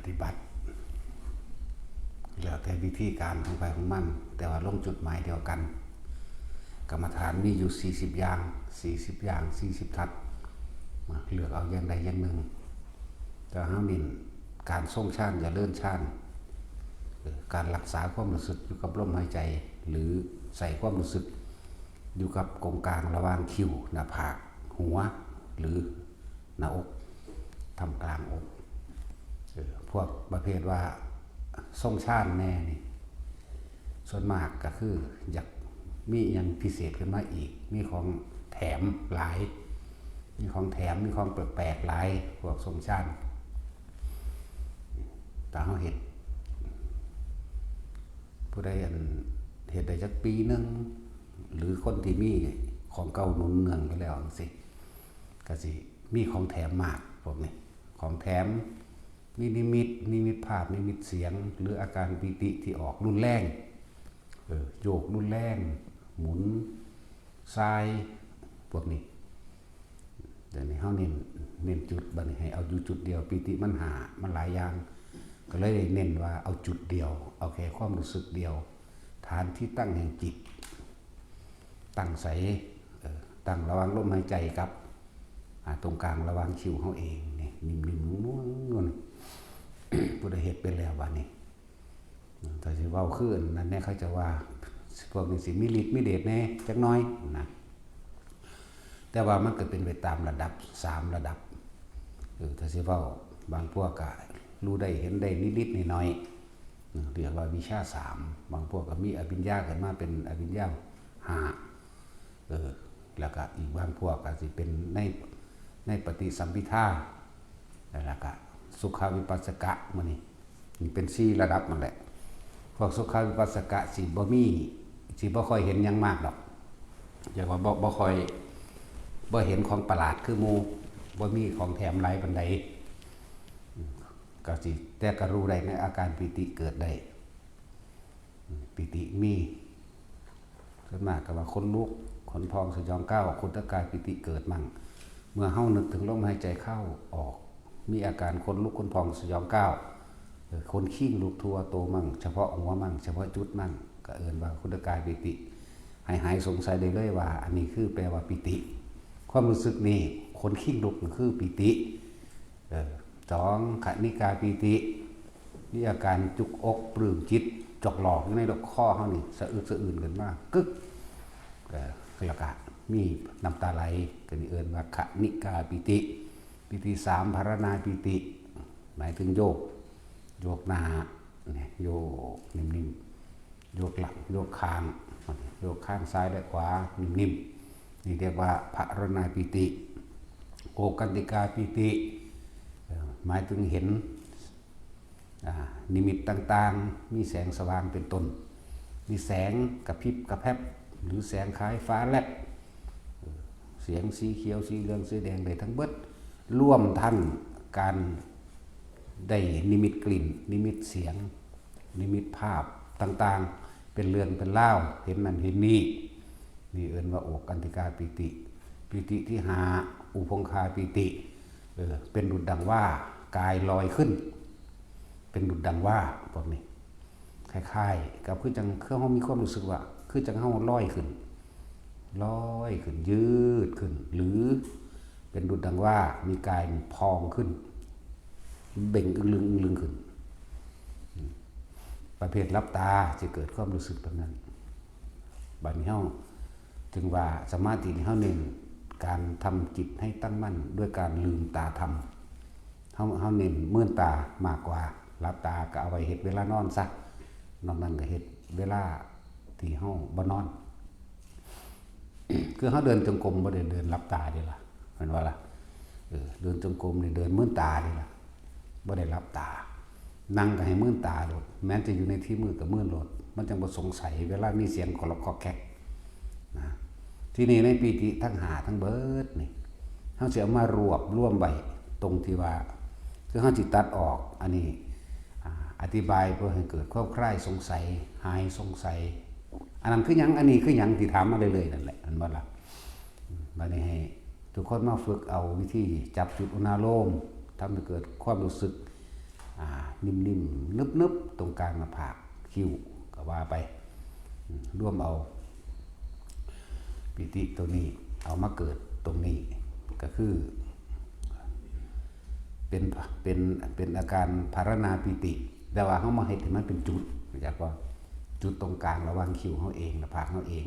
ฏิบัติแล้วแต่วิธีการของใครของมันแต่ว่าลงจุดหมายเดียวกันกรรมฐานมีอยู่40อย่าง40ทัศเลือกเอาอย่างใดอย่างหนึ่งแต่ห้ามนินการทรงฌานอย่าเลื่อนฌานการรักษาความรู้สึกอยู่กับลมหายใจหรือใส่ความรู้สึกอยู่กับกงกลางระหว่างคิ้วหน้าผากหัวหรือหน้าอกทำกลางอกพวกประเภทว่าทรงฌานแน่นี่ส่วนมากก็คืออยากมีอย่างพิเศษขึ้นมาอีกมีของแถมหลายมีของแถมมีของแปลกๆหลายพวกทรงฌานแต่เขาเห็นผู้ใดเห็นได้จักปีนึงหรือคนที่มีของเก่าหนุนเนืองไปแล้วสิก็สิมีของแถมมากพวกนี้ของแถมมีนิมิตภาพนิมิตเสียงหรืออาการปิติที่ออกรุนแรงโยกรุนแรงหมุนทรายพวกนี้เดี๋ยวนี้เฮาเน้นจุดบัดนี้ให้เอาอยู่จุดเดียวปิติมันหลายอย่างก็เลยเน้นว่าเอาจุดเดียวเอาแค่ความรู้สึกเดียวฐานที่ตั้งแห่งจิตตั้งใสตั้งระหว่างลมหายใจกับตรงกลางระหว่างคิ้วเฮาเองนี่นิ่มๆนวลๆผู้ใดเฮ็ดเป็นแล้วบัดนี้ถ้าสิเว้าคือนั่นแน่เขาจะว่าพวกนี้สิมีฤทธิ์มีเดชแน่จักหน่อยนะแต่ว่ามันก็เป็นไปตามระดับ3ระดับถ้าสิเว้าบางพวกก็รู้ได้เห็นได้นิดๆหน่อยๆเรียกว่าวิชา3บางพวกก็มีอภิญญาขึ้นมาเป็นอภิญญา5แล้วก็อีกบางพวกก็สิเป็นในปฏิสัมภิทาแล้วก็สุขวิปัสสกะมื้อนี้เป็น4ระดับนั่นแหละพวกสุขวิปัสสกะสิบ่ค่อยเห็นหยังมากดอกอย่างว่าบ่ค่อยบ่เห็นของประหลาดคือหมู่บ่มีของแถมหลายปานใดก็สิแต่ก็รู้ได้ในอาการปิติเกิดได้ปิติมีส่วนมากก็ว่าคนลุกขนพองสยองก้าวคนตะกายปิติเกิดมั่งเมื่อเฮานึกถึงลมหายใจเข้าออกมีอาการคนลุกคนพองสยองก้าวคนขี้ลุกทั่วโตมั่งเฉพาะหัวมั่งเฉพาะจุดมั่งก็เอิ้นว่าคนตะกายปิติหายสงสัยได้เลยว่าอันนี้คือแปลว่าปิติความรู้สึกนี้คนขี้ลุกคือปิติ2ขณิกาปิตินี่อาการจุกอกปลื้มจิตจอกหลอกในดอกข้อเฮานี่สะอึกสะอื้นกันมากกึกแล้วก็มีน้ำตาไหลก็นี่เอิ้นว่าขณิกาปิติ3ภารณาปิติหมายถึงโยกหน้าเนี่ยโยกนิ่มๆโยกหลังโยกข้างซ้ายและขวานิ่มๆนี่เรียกว่าภารณาปิติโอกันติกาปิติหมายถึงเห็นนิมิตต่างๆมีแสงสว่างเป็นต้นมีแสงกระพริบกระแพบหรือแสงคล้ายฟ้าแลบเสียงสีเขียวสีเหลืองสีแดงได้ทั้งเบิดร่วมทั้งการได้นิมิตกลิ่นนิมิตเสียงนิมิตภาพต่างๆเป็นเรื่องเป็นเล่าเห็นนั่นเห็นนี่เอิ้นว่าโอกันติกาปิติที่5อุพงคาปิติเป็นดุจดังว่ากายลอยขึ้นเป็นดุจดังว่าพวกนี้คล้ายๆกับคือจังเครื่องเฮามีความรู้สึกว่าคือจังเฮาลอยขึ้นยืดขึ้นหรือเป็นดุจดังว่ามีกายพองขึ้นเบ่งอึลึงขึ้นประเภทลับตาจะเกิดความรู้สึกแบบนั้นบัดนี้เฮาจึงว่าสมาธิที่เฮาเน้นการทำจิตให้ตั้งมั่นด้วยการลืมตาทำเฮาเน้นมื่นตามากกว่าลับตาก็เอาไว้เฮ็ดเวลานอนซะนอกนั้นก็เฮ็ดเวลาที่เฮาบ่นอนคือเฮาเดินจงกรมบ่ได้เดินลับตาเด้ล่ะแม่นว่าล่ะเดินจงกรมนี่เดินมื่นตาเด้ล่ะบ่ได้ลับตานั่งก็ให้มื่นตาโลดแม้จะอยู่ในที่มืดก็มื่นโลดมันจังบ่สงสัยเวลามีเสียงกรอกแกกนะที่นี่ในปิติทั้ง5ทั้งเบิดนี่เฮาสิเอามารวบรวมไว้ตรงที่ว่าคือเฮาสิตัดออกอันนี้อธิบายเพื่อให้เกิดความคลายสงสัยหายสงสัยอันนั้นคือหยังอันนี้คือหยังที่ถามมาเรื่อยๆนั่นแหละอันบ่ล่ะบัดนี้ให้ทุกคนมาฝึกเอาวิธีจับจุดอุณาโลมทำให้เกิดความรู้สึก นิ่มๆนึบๆตรงกลางหน้าผากคิ้วก็ว่าไปร่วมเอาปิติตัวนี้เอามาเกิดตรงนี้ก็คือเป็นอาการภารณาปิติแต่ว่าเขามาให้ถึงมันเป็นจุดอยากว่าจุดตรงกลางระหว่างคิ้วเขาเองหน้าผากเขาเอง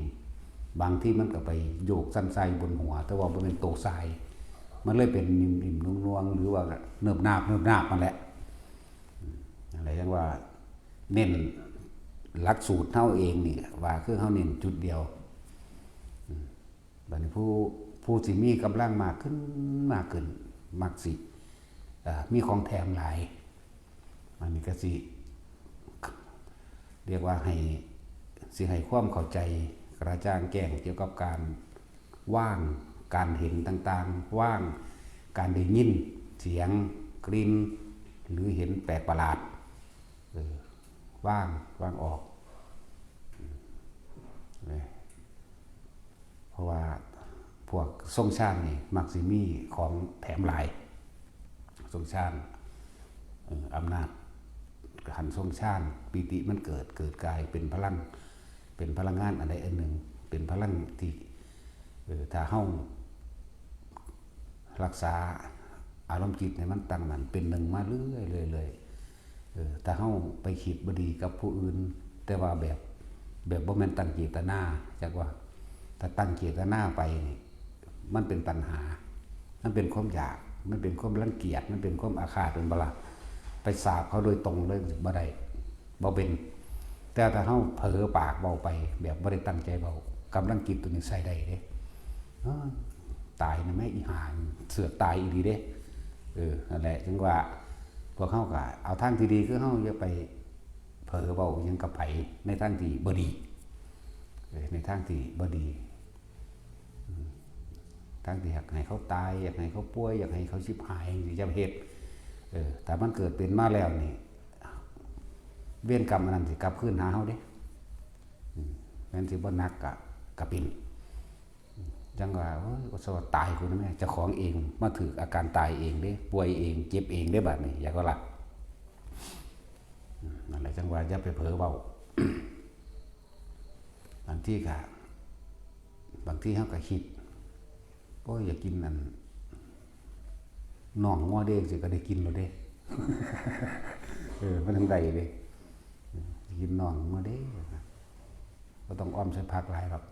บางที่มันก็ไปโยกสั้นไส้บนหัวแต่ว่ามันเป็นโตทรายมันเลยเป็นนิ่มๆนุ่งๆหรือว่าเนิบนาบมันแหละอะไรอย่างว่าเน้นหลักสูตรเท่าเองนี่ว่าคือเขาเน้นจุดเดียวบัดนี้ผู้สิมีกำลังมากขึ้นมักสิมีของแถมหลายอันนี้ก็สิเรียกว่าให้ความเข้าใจกระจ่างแจ้งเกี่ยวกับการว่างการเห็นต่างๆว่างการได้ยินเสียงกลิ่นหรือเห็นแปลกประหลาดว่างออกเพราะว่าพวกทรงชาตินี่มักสิมีของแถมหลายทรงชาติอำนาจหันทรงชาติปิติมันเกิดกายเป็นพลังงานอะไรอันหนึ่งเป็นพลังที่ถ้าเฮารักษาอารมณ์จิตให้มันตั้งมั่นเป็นหนึ่งมาเรื่อยถ้าเฮาไปคิดบ่ดีกับผู้อื่นแต่ว่าแบบบ่แม่นตั้งเจตนาจักว่าถ้าตั้งเจตนาไปนี่มันเป็นปัญหามันเป็นความอยากมันเป็นความรังเกียจมันเป็นความอาฆาตเป็นบ่ล่ะไปสาบเขาโดยตรงเลยบ่ได้บ่เป็นแต่ถ้าเฮาเผลอปากเบาไปแบบบ่ได้ตั้งใจเบากำลังจิตตัวนี้ใส่ได้เด้ตายนะแม่อีห่าเสือกตายอีหลีเด้นั่นแหละจึงว่าพวกเฮาก็เอาทางที่ดีคือเฮาอย่าไปเผลอเบาหยังกับไผในทางที่บ่ดีในทางที่บ่ดีทางที่อยากให้เขาตายอยากให้เขาป่วยอยากให้เขาชิบหายนี่จะเฮ็ดแต่มันเกิดเป็นมาแล้วนี่เวรกรรมอันนั้นสิกลับคืนหาเฮาเด้แม่นสิบ่หนักก็เป็นจังว่าสวัสดิ์ตายคุณนะแม่เจ้าของเองมาถืออาการตายเองเด้ป่วยเองเจ็บเองได้บัดนี้อยากว่าล่ะนั่นแหละจังว่าอย่าไปเผลอเว้าบางที่เขาก็คิดโอ้ยอยากกินนั่นน่องงัวเด้งสิก็ได้กินแล้วเด้ มันทั้งใดเด้กินน่องงัวเด้ก็ต้องอ้อมใส่ผักหลายหรอก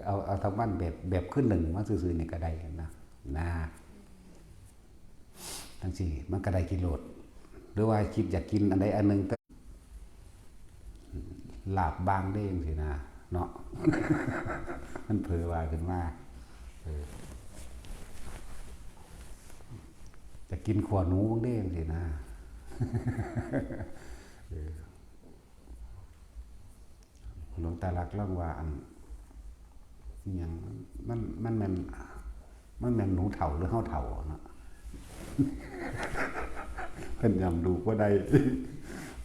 เอาทางบ้านแบบขึ้นหนึ่งมาซื่อๆนี่ก็ได้นะทั้งสี่มันก็ได้กินโลดหรือว่าคิดอยากกินอันใดอันหนึ่งลาบบางเด้งสินะเนาะ มันเผลอว่าขึ้นมาจะกินขวหนูบางเด้งสินะ หลวงตาลักเล่าว่าอันอย่างมันแม่นหนูเถ่าหรือเฮาเถ่าเนาะ เพิ่นยำดูว่าใด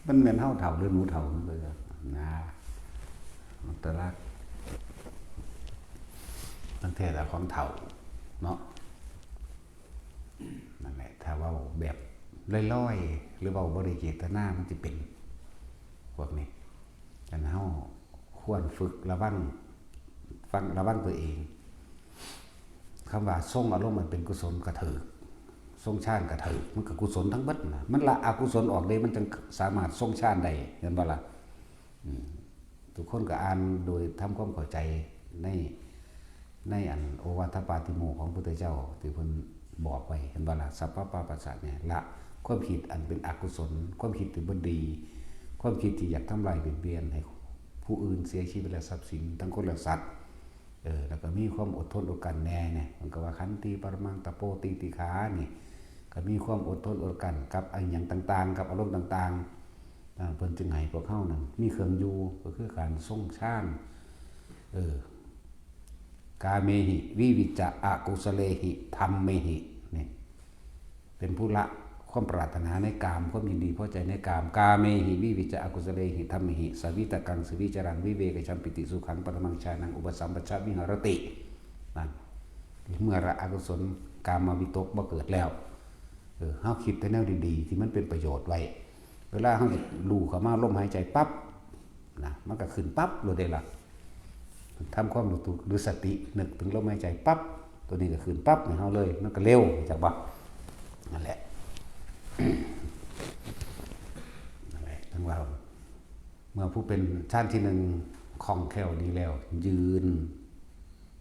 มันแม่นเฮาเถ่าหรือหนูเถ่าเลยนะหลวงตาลักตั้งแต่ละของเถ่าเนาะนั่นแหละถ้าว่าแบบลอยๆหรือว่าบริเจตนามันจะเป็นพวกนี้ฉะนั้นเฮาควรฝึกระวังตัวเองคำว่าทรงอารมณ์มันเป็นกุศลกระเถิกทรงฌานกระเถิกมันก็กุศลทั้งบัดนะมันละอกุศลออกเลยมันจึงสามารถทรงฌานได้เห็นบ่ล่ะทุกคนก็อ่านโดยทำความเข้าใจในอันโอวาทปาติโมกข์ของพระพุทธเจ้าที่เพิ่นบอกไว้เห็นบ่ล่ะสัพพะปาปัสสะเนี่ยละความคิดอันเป็นอกุศลความคิดที่บ่ดีความคิดที่อยากทำลายเบียดเบียนให้ผู้อื่นเสียชีวิตและทรัพย์สินทั้งคนและสัตว์แล้วก็มีความอดทนอดกันแน่เนี่ยมันก็ว่าขันติปรมังตะโปติติขานี่ก็มีความอดทนอดกันกับไอ้หยังต่างๆกับอารมณ์ต่างๆเพิ่นจึงให้พวกเฮานั่นมีเครื่องอยู่ก็คือการทรงฌานกาเมหิวิวิจจะอกุสเลหิธัมเมหินี่เป็นผู้ละความปรารถนาในกามความยินดีพอใจในกามกาเมหิวิวิจจะอกุสเลหิธัมเมหิสวิตกังสวิจารังวิเวกชัมปิติสุขังปรมังชานังอุปสัมปชัญญ์วิหารตินั่นเมื่อละอกุศลกามวิตกบ่เกิดแล้ว เฮาคิดแต่แนวดีๆที่มันเป็นประโยชน์ไว้เวลาเฮารู้เข้ามาลมหายใจปั๊บนะมันก็ขึ้นปั๊บเลยได้ล่ะทำความรู้ตัวหรือสตินึกถึงลมหายใจปั๊บตัวนี้ก็ขึ้นปั๊บให้เฮาเลยมันก็เร็วจักบ่นั่นแหละทั้งเราเมื่อผู้เป็นชาติที่หนึ่งคล่องแคล่วดีแล้วยืน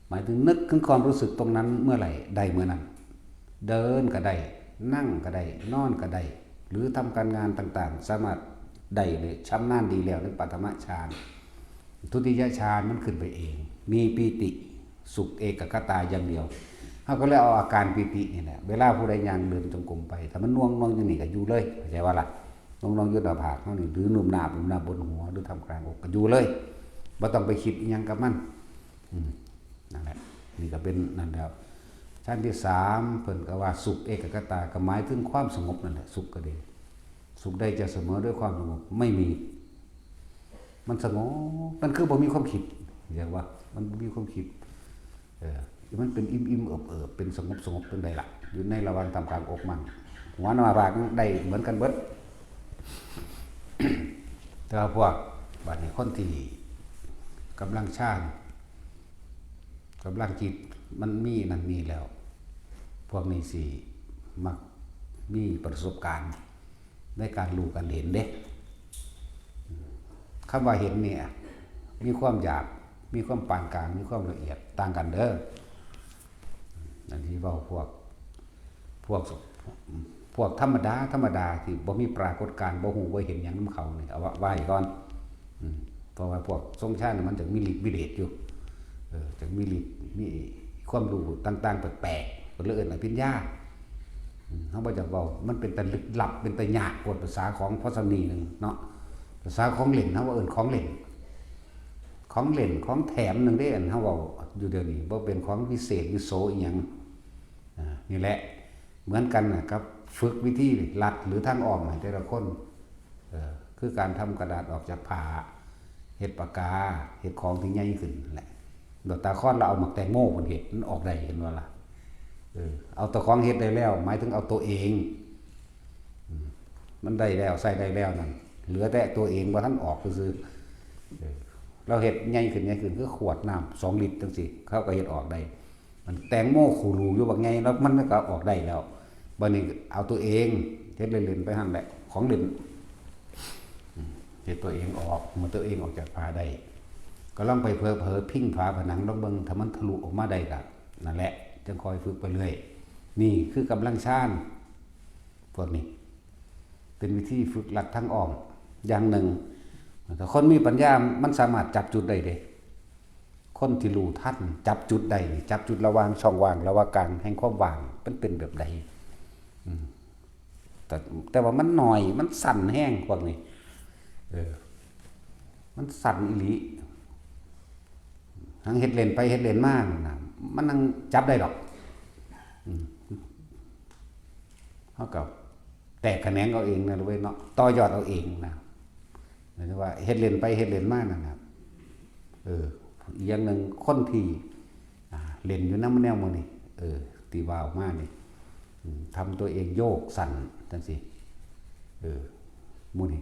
หมายถึงนึกถึงความรู้สึกตรงนั้นเมื่อไหร่ได้เมื่อนั้นเดินก็ได้นั่งก็ได้นอนก็ได้หรือทำการงานต่างๆสามารถได้เลยชำนาญดีแล้วในปฐมฌานทุติยฌานมันขึ้นไปเองมีปีติสุขเอกคตาอย่างเดียวเขาก็เลยเอาอาการปีตินี่แหละเวลาผู้ใดย่างเดินจงกรมไปถ้ามันน่วงอยู่นี่ก็อยู่เลยเข้าใจว่าล่ะน่วงอยู่หน้าผากเขานี่หรือนุ่มหน้าบนหัวหรือทำกลางอกก็อยู่เลยไม่ต้องไปคิดอีหยังกับมันนั่นแหละนี่ก็เป็นนั่นแล้วชั้นที่3เพิ่นก็ว่าสุขเอกคตาก็หมายถึงความสงบนั่นแหละสุขก็ดีสุขได้จะเสมอด้วยความสงบไม่มีมันสงบมันคือบ่มีความคิดอย่างว่ามันมีความคิดมันเป็นอิ่มเอิบเป็นสงบเป็นได้ล่ะอยู่ในระหว่างทำกลางอกมันหัวหน้าผากได้เหมือนกันเบิด แต่ว่าพวกบัดนี้คนที่กำลังฌานกำลังจิตมันมีนั่นมีแล้วพวกนี้สิมักมีประสบการณ์ในการรู้การเห็นเด้คำว่าเห็นเนี่ยมีความหยาบมีความปานกลางมีความละเอียดต่างกันเด้อนั่นที่เว้าพวกธรรมดาที่บ่มีปรากฏการณ์บ่ฮู้ว่าเห็นหยังนำเขานี่เอาไว้ก่อนเพราะว่าพวกทรงชาติมันจะมีฤทธิ์วิเดชอยู่จะมีฤทธิ์มีความรู้ต่างๆแปลกๆเพิ่นเลยเอิ้นอภิญญาเฮาบ่จักเว้ามันเป็นแต่ลึกลับเป็นแต่ยากกว่าภาษาของพระสนีนึงเนาะภาษาของเล่นเฮาว่าเอิ้นของเล่นของแถมนึงเด้อันเฮาเว้าอยู่เดี๋ยวนี้บ่เป็นของพิเศษวิโสอีหยังนี่แหละเหมือนกันนะครับฝึกวิธีลัดหรือทางอ้อมให้แต่ละคนคือการทำกระดาษออกจากผ้าเฮ็ดปากกาเฮ็ดของที่ใหญ่ขึ้นแหละดอกตาค้อนเราเอาหมักแตงโมเพิ่นเฮ็ดมันออกได้เห็นว่าล่ะเอาตัวของเฮ็ดได้แล้วหมายถึงเอาตัวเองมันได้แล้วใส่ได้แล้วนั่นเหลือแต่ตัวเองบ่ทันออกซื่อเราเฮ็ดใหญ่ขึ้นคือขวดน้ำ2ลิตรจังซี่เขาก็เฮ็ดออกได้มันแตงโมขูรูอยู่บักใหญ่แล้วมันก็ออกได้แล้วบัดนี้เอาตัวเองเฮ็ดเล่นๆไปหั่นแหละของเล่นเฮ็ดตัวเองออกมันตัวเองออกจากผ้าได้ก็ลองไปเผลอพิ้งฝาผนังลองเบิ่งถ้ามันทะลุออกมาได้ก็นั่นแหละจังคอยฝึกไปเรื่อยนี่คือกำลังฌานพวกนี้เป็นวิธีฝึกหลักทางอ้อมอย่างหนึ่งถ้าคนมีปัญญามันสามารถจับจุดได้เด้คนที่รู้ทันจับจุดได้จับจุดระหว่างช่องว่างระหว่างกลางแห่งความว่างมันเป็นแบบใดแต่ว่ามันหน่อยมันสั่นแห้งพวกนี้มันสั่นอีหลีทั้งเฮ็ดเล่นไปเฮ็ดเล่นมานะมันนั่งจับได้ดอกเฮากับแตกแขนงเอาเองนะเว้ยเนาะต่อยอดเอาเองนะหมายถึงว่าเฮ็ดเล่นไปเฮ็ดเล่นมานั่นน่ะอีกอย่างนึงคนที่เล่นอยู่นำแนวมื้อนี้ที่ว่าออกมานี่ทำตัวเองโยกสั่นจังซี่มื้อนี้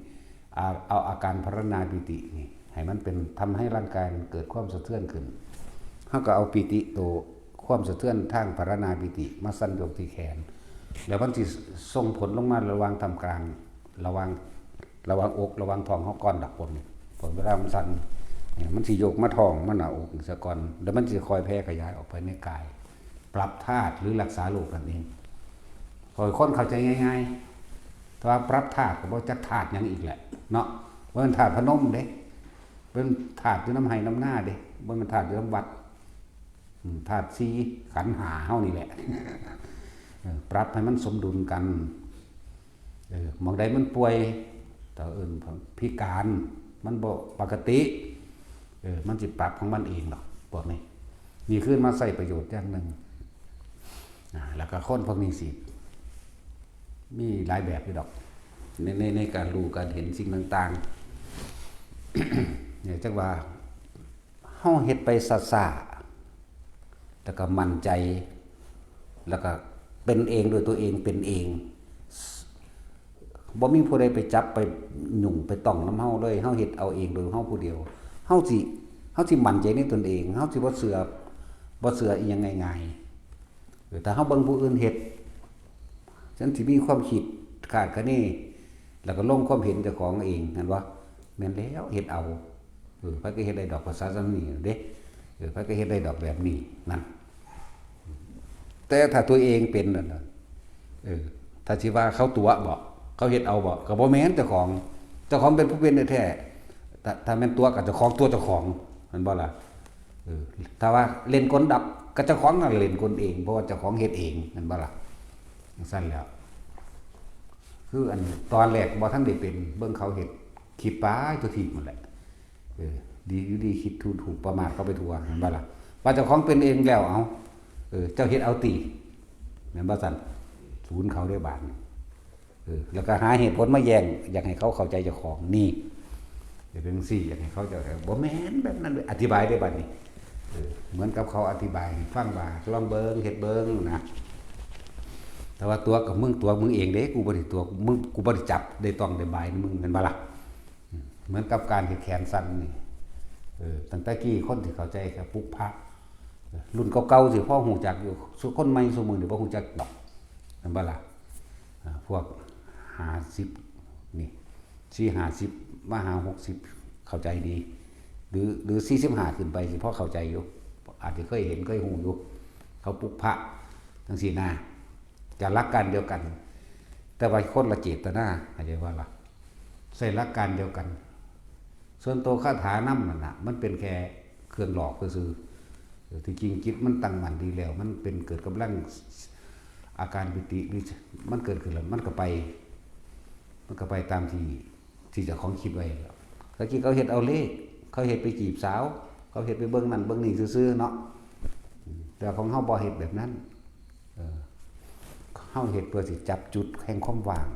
เอาอาการพรณนาปิตินี่ให้มันเป็นทำให้ร่างกายเกิดความสะเทือนขึ้นเฮาก็เอาปิติตัวความสะเทือนทางพรณนาปิติมาสั่นยกที่แขนแล้วมันสิส่งผลลงมาระหว่างทำกลางระหว่างอกระหว่างท้องเฮาก่อนดักผลเวลามันสั่นมันสิโยกมาท้องมาหน้าอกซะก่อนแล้วมันสิค่อยแพร่ขยายออกไปในกายปรับธาตุหรือรักษาโรคนั่นเองพอคนเข้าใจง่ายๆแต่ว่าปรับธาตุก็บ่จักธาตุหยังอีกแหละเนาะบ่เป็นธาตุพนมเด้เป็นธาตุอยู่น้ำไห้น้ำหน้าเด้บ่เป็นธาตุอยู่น้ำวัดธาตุ4ขันธ์5เฮานี่แหละปรับให้มันสมดุลกันมองใดมันป่วยแต่พิการมันบ่ปกติมันสิปรับของมันเองหรอกพวกนี้นี่คือมาใส่ประโยชน์อย่างนึงแล้วก็คนพวกนี้สิมีหลายแบบอยู่ดอกในการรู้การเห็นสิ่งต่างๆเนี่ยจังว่าเฮาเฮ็ดไปซ่าๆแล้วก็มั่นใจแล้วก็เป็นเองโดยตัวเองเป็นเอง บ่มีผู้ใดไปจับไปยุ่งไปต้องนำเฮาเลยเฮาเฮ็ดเอาเองโดยเฮาผู้เดียวเฮาสิมั่นใจในตนเองเฮาสิบ่เชื่ออีหยังง่ายๆถ้าเฮาเบิ่งผู้อื่นเฮ็ดฉันสิมีความคิดคาดคะเนแล้วก็ลงความเห็นเจ้าของเองนั่นว่าแม่นแล้วเฮ็ดเอาไผก็เฮ็ดได้ดอกภาษาซังนี้เด้ไผก็เฮ็ดได้ดอกแบบนี้นั่นแต่ถ้าตัวเองเป็นนั่นน่ะถ้าสิว่าเขาตัวบ่เขาเฮ็ดเอาบ่ก็บ่แม่นเจ้าของเป็นผู้เป็นแท้ถ้าแม่นตัวก็เจ้าของตัวเจ้าของมันบ่ล่ะถ้าว่าเล่นกลดับก็เจ้าของนั่นเล่นกลเองเพราะว่าเจ้าของเฮ็ดเองมันบ่ล่ะจังซั่นแล้วคืออันตอนแรกบ่ทันได้เป็นเบิ่งเขาเฮ็ดคิดไปตัวทีหมดแหละดีอยู่ดีคิดถูกประมาทเข้าไปทั่วเห็นบ่ล่ะว่าเจ้าของเป็นเองแล้วเอาเจ้าเฮ็ดเอาตีแม่นบ่ซั่นศูนย์เขาได้บาดแล้วก็หาเหตุผลมาแย้งอยากให้เขาเข้าใจเจ้าของนี่จะเป็นสี่อยากให้เขาเจ้าบ่แม่นแบบนั้นอธิบายได้บัดนี้เหมือนกับเขาอธิบายฟังว่าลองเบิ่งเฮ็ดเบิ่งนะแต่ว่าตัวกับมึงเองเด้กูบ่ได้ตัวมึงกูบ่ได้จับได้ต้องได้บายมึงแม่นบ่ล่ะเหมือนกับการเฮ็ดแขนสั้นนี่ตั้งแต่กี้คนที่เข้าใจแค่ปุกพระรุ่นเก่าๆสิพ่อฮู้จักอยู่คนใหม่ซุมื้อนี่บ่ฮู้จักดอกแม่นบ่ล่ะพวก50นี่4-50มาหา60เข้าใจดีหรือ45ขึ้นไปสิพอเข้าใจอยู่อาจจะเคยเห็นเคยฮู้อยู่เขาปุกพระจังซี่นะจะหลักการเดียวกันแต่ว่าคนละเจตนาเข้าใจว่าล่ะใช้หลักการเดียวกันส่วนตัวคาถานำนั่นน่ะมันเป็นแค่เครื่องหลอกซื่อๆที่จริงจิตมันตั้งมั่นดีแล้วมันเป็นเกิดกำลังอาการปิติหรือมันเกิดขึ้นแล้วมันก็ไปตามที่เจ้าของคิดไว้แล้วเขาคิดเขาเฮ็ดเอาเลขเขาเฮ็ดไปจีบสาวเขาเฮ็ดไปเบิ่งนั่นเบิ่งนี่ซื่อๆเนาะแต่ของเฮาบ่เฮ็ดแบบนั้นเฮาเฮ็ดเพื่อสิจับจุดแห่งความว่าง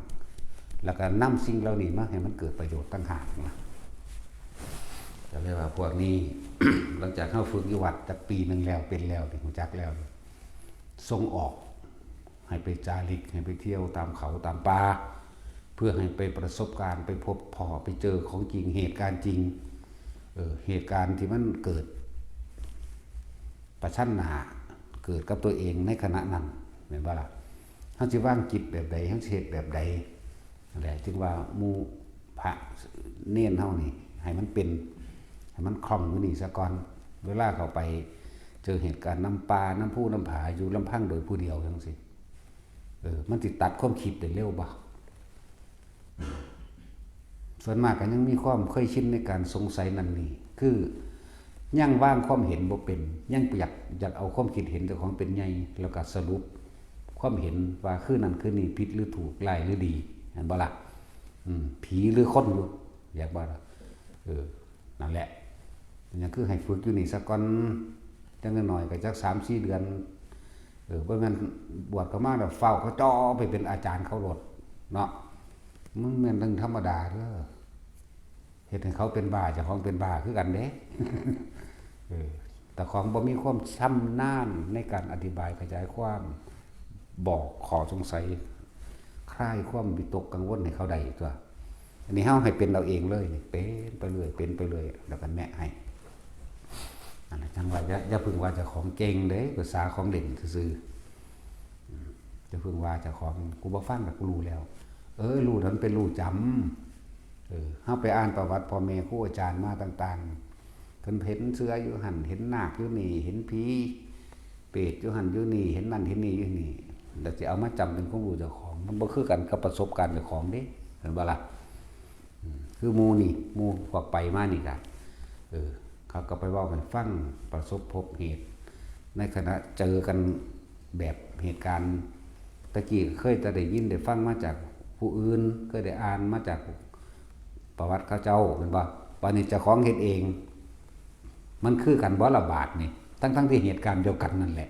แล้วก็นำสิ่งเหล่านี้มาให้มันเกิดประโยชน์ต่างหากนะก็เรียกว่าพวกนี้ หลังจากเฮาฝึกอยู่วัดจักปีนึงแล้วเป็นแล้วนี่รู้จักแล้วส่งออกให้ไปจาริกให้ไปเที่ยวตามเขาตามป่าเพื่อให้ไปประสบการณ์ไปพบพอไปเจอของจริงเหตุการณ์จริงเหตุการณ์ที่มันเกิดประชันหน้าเกิดกับตัวเองในขณะนั้นแม่นบ่ล่ะเฮาสิวางจิตแบบใดเฮาสิเฮ็ดแบบใดนั่นแหละจึงว่าหมู่พระเน้นเฮานี่ให้มันเป็นให้มันคล่องอยู่นี่ซะก่อนเวลาเข้าไปเจอเหตุการณ์น้ำป่าน้ำผู้น้ำผาอยู่ลำพังโดยผู้เดียวจังซี่มันสิตัดความคิดได้เร็วบ่ส่วนมากก็ยังมีความเคยชินในการสงสัยนั่นนี่คือยังวางความเห็นบ่เป็นยังอยากเอาความคิดเห็นเจ้าของเป็นใหญ่แล้วก็สรุปความเห็นว่าคือนั่นคือนี่ผิดหรือถูกร้ายหรือดีเห็นบ่ล่ะผีหรือคนอยู่อยากบ่ล่ะนั่นแหละยังคือให้ฝึกอยู่นี่ซะก่อนจังน้อยก็จัก 3-4 เดือนบ่แม่นบวชเข้ามาแล้วเฝ้าเขาจ้อไปเป็นอาจารย์เขาโลดเนาะมันแม่นเรื่องธรรมดาเด้อเฮ็ดให้เขาเป็นบ้าเจ้าของเป็นบ้าคือกันเด้แต่ของบ่มีความชำนาญในการอธิบายขยายความบอกขอสงสัยคลายความวิตกกังวลให้เขาได้ตัวอันนี้เฮาให้เป็นเราเองเลยเป็นไปเรื่อยเป็นไปเรื่อยแล้วก็แนะให้อันนั้นจังว่าอย่าพึ่งว่าเจ้าของเก่งเด้ภาษาของเด่นซื่อจะพึ่งว่าเจ้าของกูบ่ฟังแต่กูรู้แล้วรู้นั้นเป็นรู้จำเฮาไปอ่านประวัติพ่อแม่ครูอาจารย์มาต่างๆเพิ่นเห็นเสืออยู่หั่นเห็นนาคอยู่นี่เห็นผีเปรตอยู่หั่นอยู่นี่เห็นนั่นเห็นนี่อยู่นี่แล้วสิเอามาจำเป็นของรู้เจ้าของมันบ่คือกันกับประสบการณ์เจ้าของเด้เห็นบ่ล่ะคือหมู่พวกไปมานี่ก็เขาก็ไปเว้าให้ฟังประสบพบเหตุในขณะเจอกันแบบเหตุการณ์ตะกี้เคยจะได้ยินได้ฟังมาจากผู้อื่นเคยได้อ่านมาจากประวัติเขาเจ้าเห็นบ่วันนี้เจ้าของเฮ็ดเองมันคือกันบ่ละบาดนี่ทั้งที่เหตุการณ์เดียวกันนั่นแหละ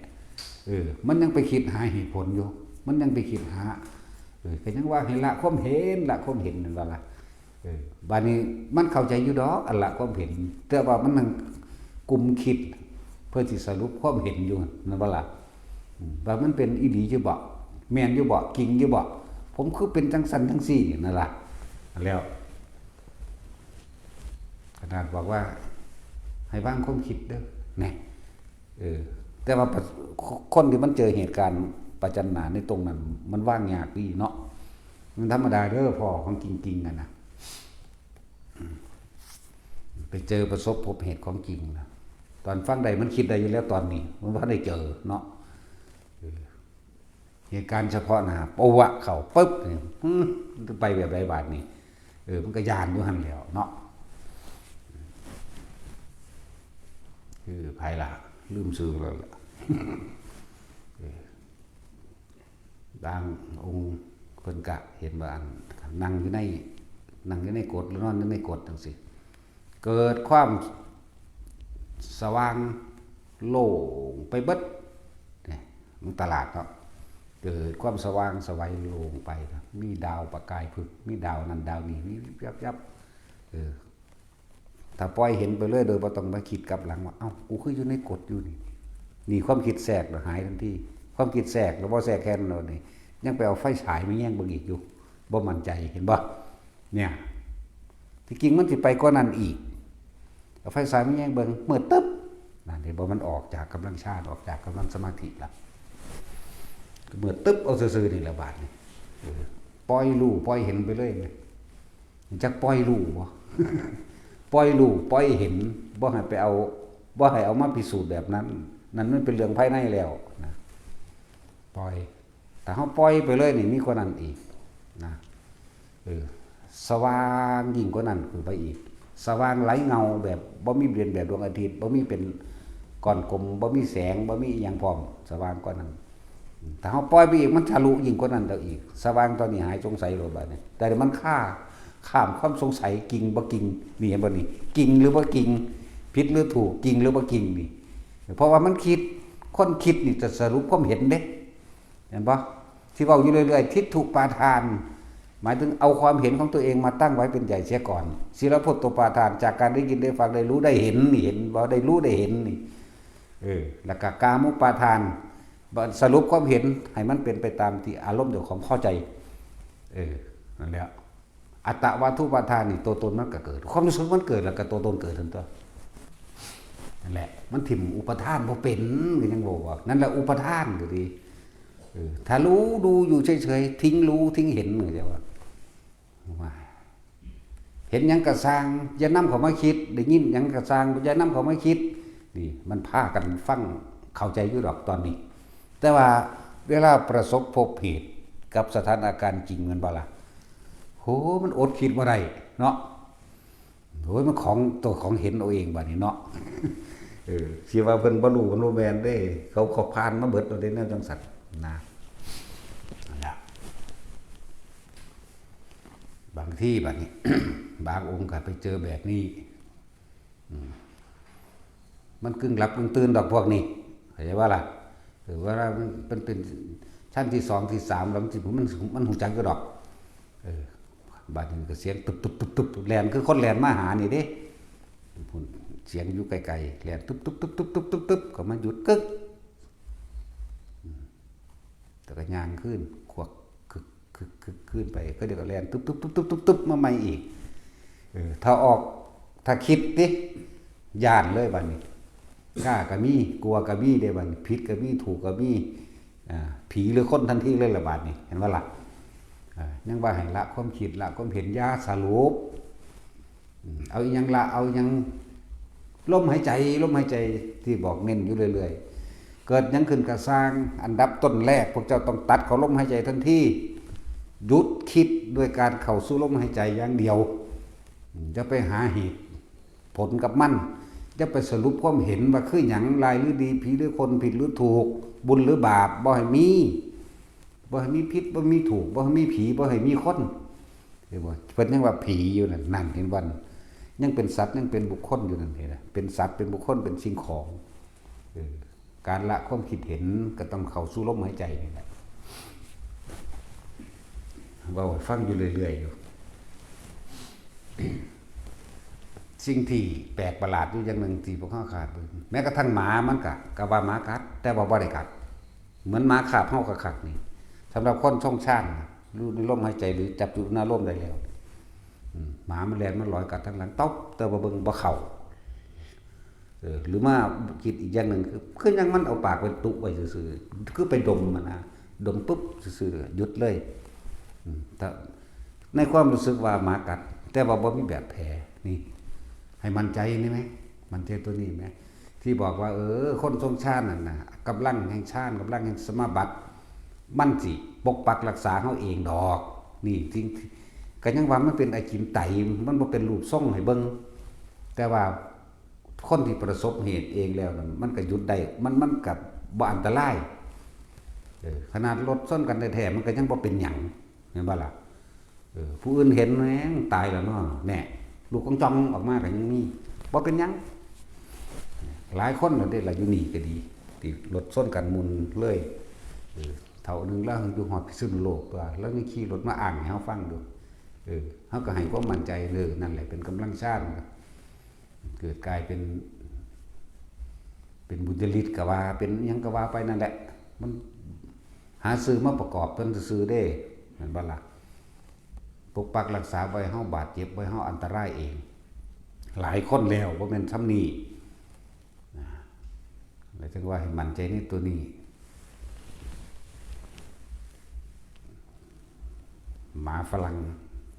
มันยังไปคิดหาเหตุผลอยู่มันยังไปคิดหาก็ยังว่าให้ละความเห็นนั่นว่าล่ะบัดนี้มันเข้าใจอยู่ดอกอันละความเห็นแต่ว่ามันนั่งกลุ่มคิดเพื่อที่สรุปความเห็นอยู่นั่นว่าล่ะว่ามันเป็นอีหลีอยู่บ่แม่นอยู่บ่จริงอยู่บ่พ ผมคือเป็นจังสันจังสี่นั่นล่ะแล้วขนาดบอกว่าให้วางความคิดเด้อเนี่ยแต่ว่าคนที่มันเจอเหตุการณ์ประจันหน้าในตรงนั้นมันว่างยากดีเนาะมันธรรมดาเด้อพ่อของจริงๆกันนะไปเจอประสบพบเหตุของจริงนะตอนฟังใดมันคิดได้อยู่แล้วตอนนี้มันว่าได้เจอเนาะเหตุการณ์เฉพาะหน้าปะวะเข้าปึ๊บนี่ไปแบบใดบาดนี่มันก็ยานอยู่หั่นแล้วเนาะคือภายหลังลืมซื้อแล้วล่ะบางองค์เพิ่นกะเห็นว่านั่งอยู่ในกฎหรือนอนอยู่ในกฎจังซี่เกิดความสว่างโล่งไปเบิดเนี่ยมันตลาดเนาะเกิดความสว่างสวัยโล่งไปมีดาวประกายพึกมีดาวนั้นดาวนี้มียับถ้าปล่อยเห็นไปเรื่อยโดยบ่ต้องมาคิดกลับหลังว่าเอ้ากูคืออยู่ในกฎอยู่นี่ความคิดแทรกหายทันทีความคิดแทรกแล้วบ่แทรกแค่นั้นนี่ยังไปเอาไฟฉายมาแย่งเบิ่งอีกอยู่บ่มั่นใจเห็นบ่เนี่ยที่จริงมันสิไปกว่านั้นอีกเอาไฟฉายมาแย่งเบิ่งเมื่อตึ๊บนั่นเห็นบ่มันออกจากกำลังฌานออกจากกำลังสมาธิแล้วเมื่อตึ๊บเอาซื่อๆนี่ละบาดนี่ปล่อยรู้ปล่อยเห็นไปเลยจักปล่อยรู้บ่ปล่อยรู้ปล่อยเห็นบ่ให้ไปเอาบ่ให้เอามาพิสูจน์แบบนั้นนั่นมันเป็นเรื่องภายในแล้วนะปล่อยแต่เฮาปล่อยไปเลยนี่มีกว่านั้นอีกนะสว่างยิ่งกว่านั้นคือไปอีกสว่างไหลเงาแบบบ่มีเรียนแบบดวงอาทิตย์บ่มีเป็นก้อนกลมบ่มีแสงบ่มีอีหยังพร้อมสว่างกว่านั้นถ้าเฮาปล่อยไปอีกมันทะลุยิ่งกว่านั้นแล้วอีกสว่างตอนนี้หายสงสัยโลดบัดนี้แต่มันข้ามความสงสัยกิ่งบ่กิ่งนี่เห็นบ่นี่กิ่งหรือบ่กิ่งผิดหรือถูกกิ่งหรือบ่กิ่งนี่เพราะว่ามันคิดคนคิดนี่จะสรุปความเห็นเด้เห็นบ่ที่เว้าอยู่เรื่อยๆทิฏฐุปาทานหมายถึงเอาความเห็นของตัวเองมาตั้งไว้เป็นใหญ่เสียก่อนศีลพัตตุปาทานจากการได้ยินได้ฟังได้รู้ได้เห็นนี่เห็นบ่ได้รู้ได้เห็นนี่แล้วก็กามุปาทานสรุปความเห็นให้มันเป็นไปตามที่อารมณ์เจ้าของเข้าใจนั่นแหละอัตตวาทุปาทานนี่ตัวตนมันก็เกิดความรู้สึกมันเกิดแล้วก็ตัวตนเกิดทันตัวนั่นแหละมันถิ่มอุปทานบ่เป็นก็ยังบอกว่านั่นแหละอุปทานอยู่ดีถ้ารู้ดูอยู่เฉยๆทิ้งรู้ทิ้งเห็นเหมือนเดียวว่าเห็นยังกระสร้างอย่านำเขามาคิดได้ยินยังกระสร้างอย่านำเขามาคิดนี่มันพากันฟังเข้าใจอยู่ดอกตอนนี้แต่ว่าเวลาประสบพบเหตุกับสถานการณ์จริงมันบ่ล่ะโหมันอดคิดบ่ได้เนาะโหมันของตัวของเห็นเอาเองบัดนี้เนาะสิว่าเพิ่นบ่รู้มันบ่แม่นเด้เขาผ่านมาเบิดแล้วเด้แนวจังซั่นนะนั่นแหละบางที่บัดนี้ บางองค์ก็ไปเจอแบบนี้มันกึ่งหลับกึ่งตื่นดอกพวกนี้เข้าใจว่าล่ะว่ามันเป็นชั้นที่2ที่3แล้วมันหูจักอยู่ดอกบาดนี้ก็เสียงตุบๆๆๆแล่นคือคนแล่นมาหานี่เด้เสียงอยู่ไกลๆแล่นตุบๆๆๆๆก็มาหยุดกึกแต่ก็ย่างขึ้นขวกคึกขึ้นไปก็เดี๋ยวก็แล่นตุบๆๆๆๆมาใหม่อีกถ้าออกถ้าคิดดิย่านเลยบัดนี้กล้าก็มีกลัวก็มีเด้บัดนี้ผิดก็มีถูกก็มีผีหรือคนทันทีเลยละบาดนี้เห็นว่าล่ะยังว่าให้ละความคิดละความเห็นยาสรุปเอาอีหยังละเอาอีหยังลมหายใจที่บอกเน้นอยู่เรื่อยๆเกิดยังขึ้นกระสร้างอันดับต้นแรกพวกเจ้าต้องตัดเขาลมหายใจทันทีหยุดคิดด้วยการเข้าสู่ลมหายใจอย่างเดียวจะไปหาเหตุผลกับมันจะไปสรุปความเห็นว่าคือหยังลายหรือดีผีหรือคนผิดหรือถูกบุญหรือบาปบ่ให้มีพิษบ่มีถูกบ่ให้มีผีบ่ให้มีคนเห็นบ่เพิ่นยังว่าผีอยู่นั่นเห็นบ่ยังเป็นสัตว์ยังเป็นบุคคลอยู่นั่นเห็นเป็นสัตว์เป็นบุคคลเป็นสิ่งของการละความคิดเห็นก็ต้องเข้าสู่ลมหายใจนี่แหละเว้าฟังอยู่เรื่อยๆอยู่ สิ่งที่แปลกประหลาดอยู่อย่างหนึ่งที่พวกเขาขาดแม้กระทั่งหมามันก็ว่าหมากัดแต่ว่าบ่ได้กัดเหมือนหมาขาบเฮาก็คักนี่สำหรับคนช่องชาติ รู้ในลมหายใจหรือจับจุดหน้าลมได้แล้วหมามันแล่นมันลอยกัดทั้งหลังต๊อกแต่บ่เบิ่งบ่เข้าหรือมาคิดอีกอย่างหนึ่งคือยังมันเอาปากไปตุไว้ซื่อๆคือไปดมมันนะดมปุ๊บซื่อๆหยุดเลยแต่ในความรู้สึกว่าหมากัดแต่ว่าบ่มีแบบแผลนี่ให้มั่นใจนี่ไหมมันใจตัวนี้ไหมที่บอกว่าคนทรงชาตินั่นน่ะกำลังแห่งชาติกำลังแห่งสมาบัติมันสิปกปักรักษาเฮาเองดอกนี่จริงก็ยังว่ามันเป็นไอ้กินไตมันบ่เป็นรูปทรงให้เบิ่งแต่ว่าคนที่ประสบเหตุเองแล้วมันก็หยุดได้มันกับบ่อันตรายขนาดรถชนกันแท้ๆมันก็ยังบ่เป็นหยังเห็นบ่ล่ะผู้อื่นเห็นแม่งตายแล้วเนาะแน่ลูกของจองออกมาก็ยังมีบ่เป็นหยังหลายคนแล้วเด้ล่ะอยู่นี่ก็ดีที่รถชนกันมุนเลยเท่านึงแล้วอยู่ฮอดพิษณุโลกว่าแล้วนี่ขี่รถมาอ่านให้เฮาฟังดูเฮาก็ให้ความมั่นใจนั่นแหละเป็นกำลังชาติเกิดกลายเป็นบุญญาลิศก็ว่าเป็นหยังก็ว่าไปนั่นแหละมันหาซื้อมาประกอบเพิ่นซื้อได้นั่นบ่ล่ะปกปักรักษาไว้เฮาบาดเจ็บไว้เฮาอันตรายเองหลายคนแล้วบ่แม่นซ้ำนี้เลยถึงว่าให้มั่นใจในตัวนี้หมาฝรั่ง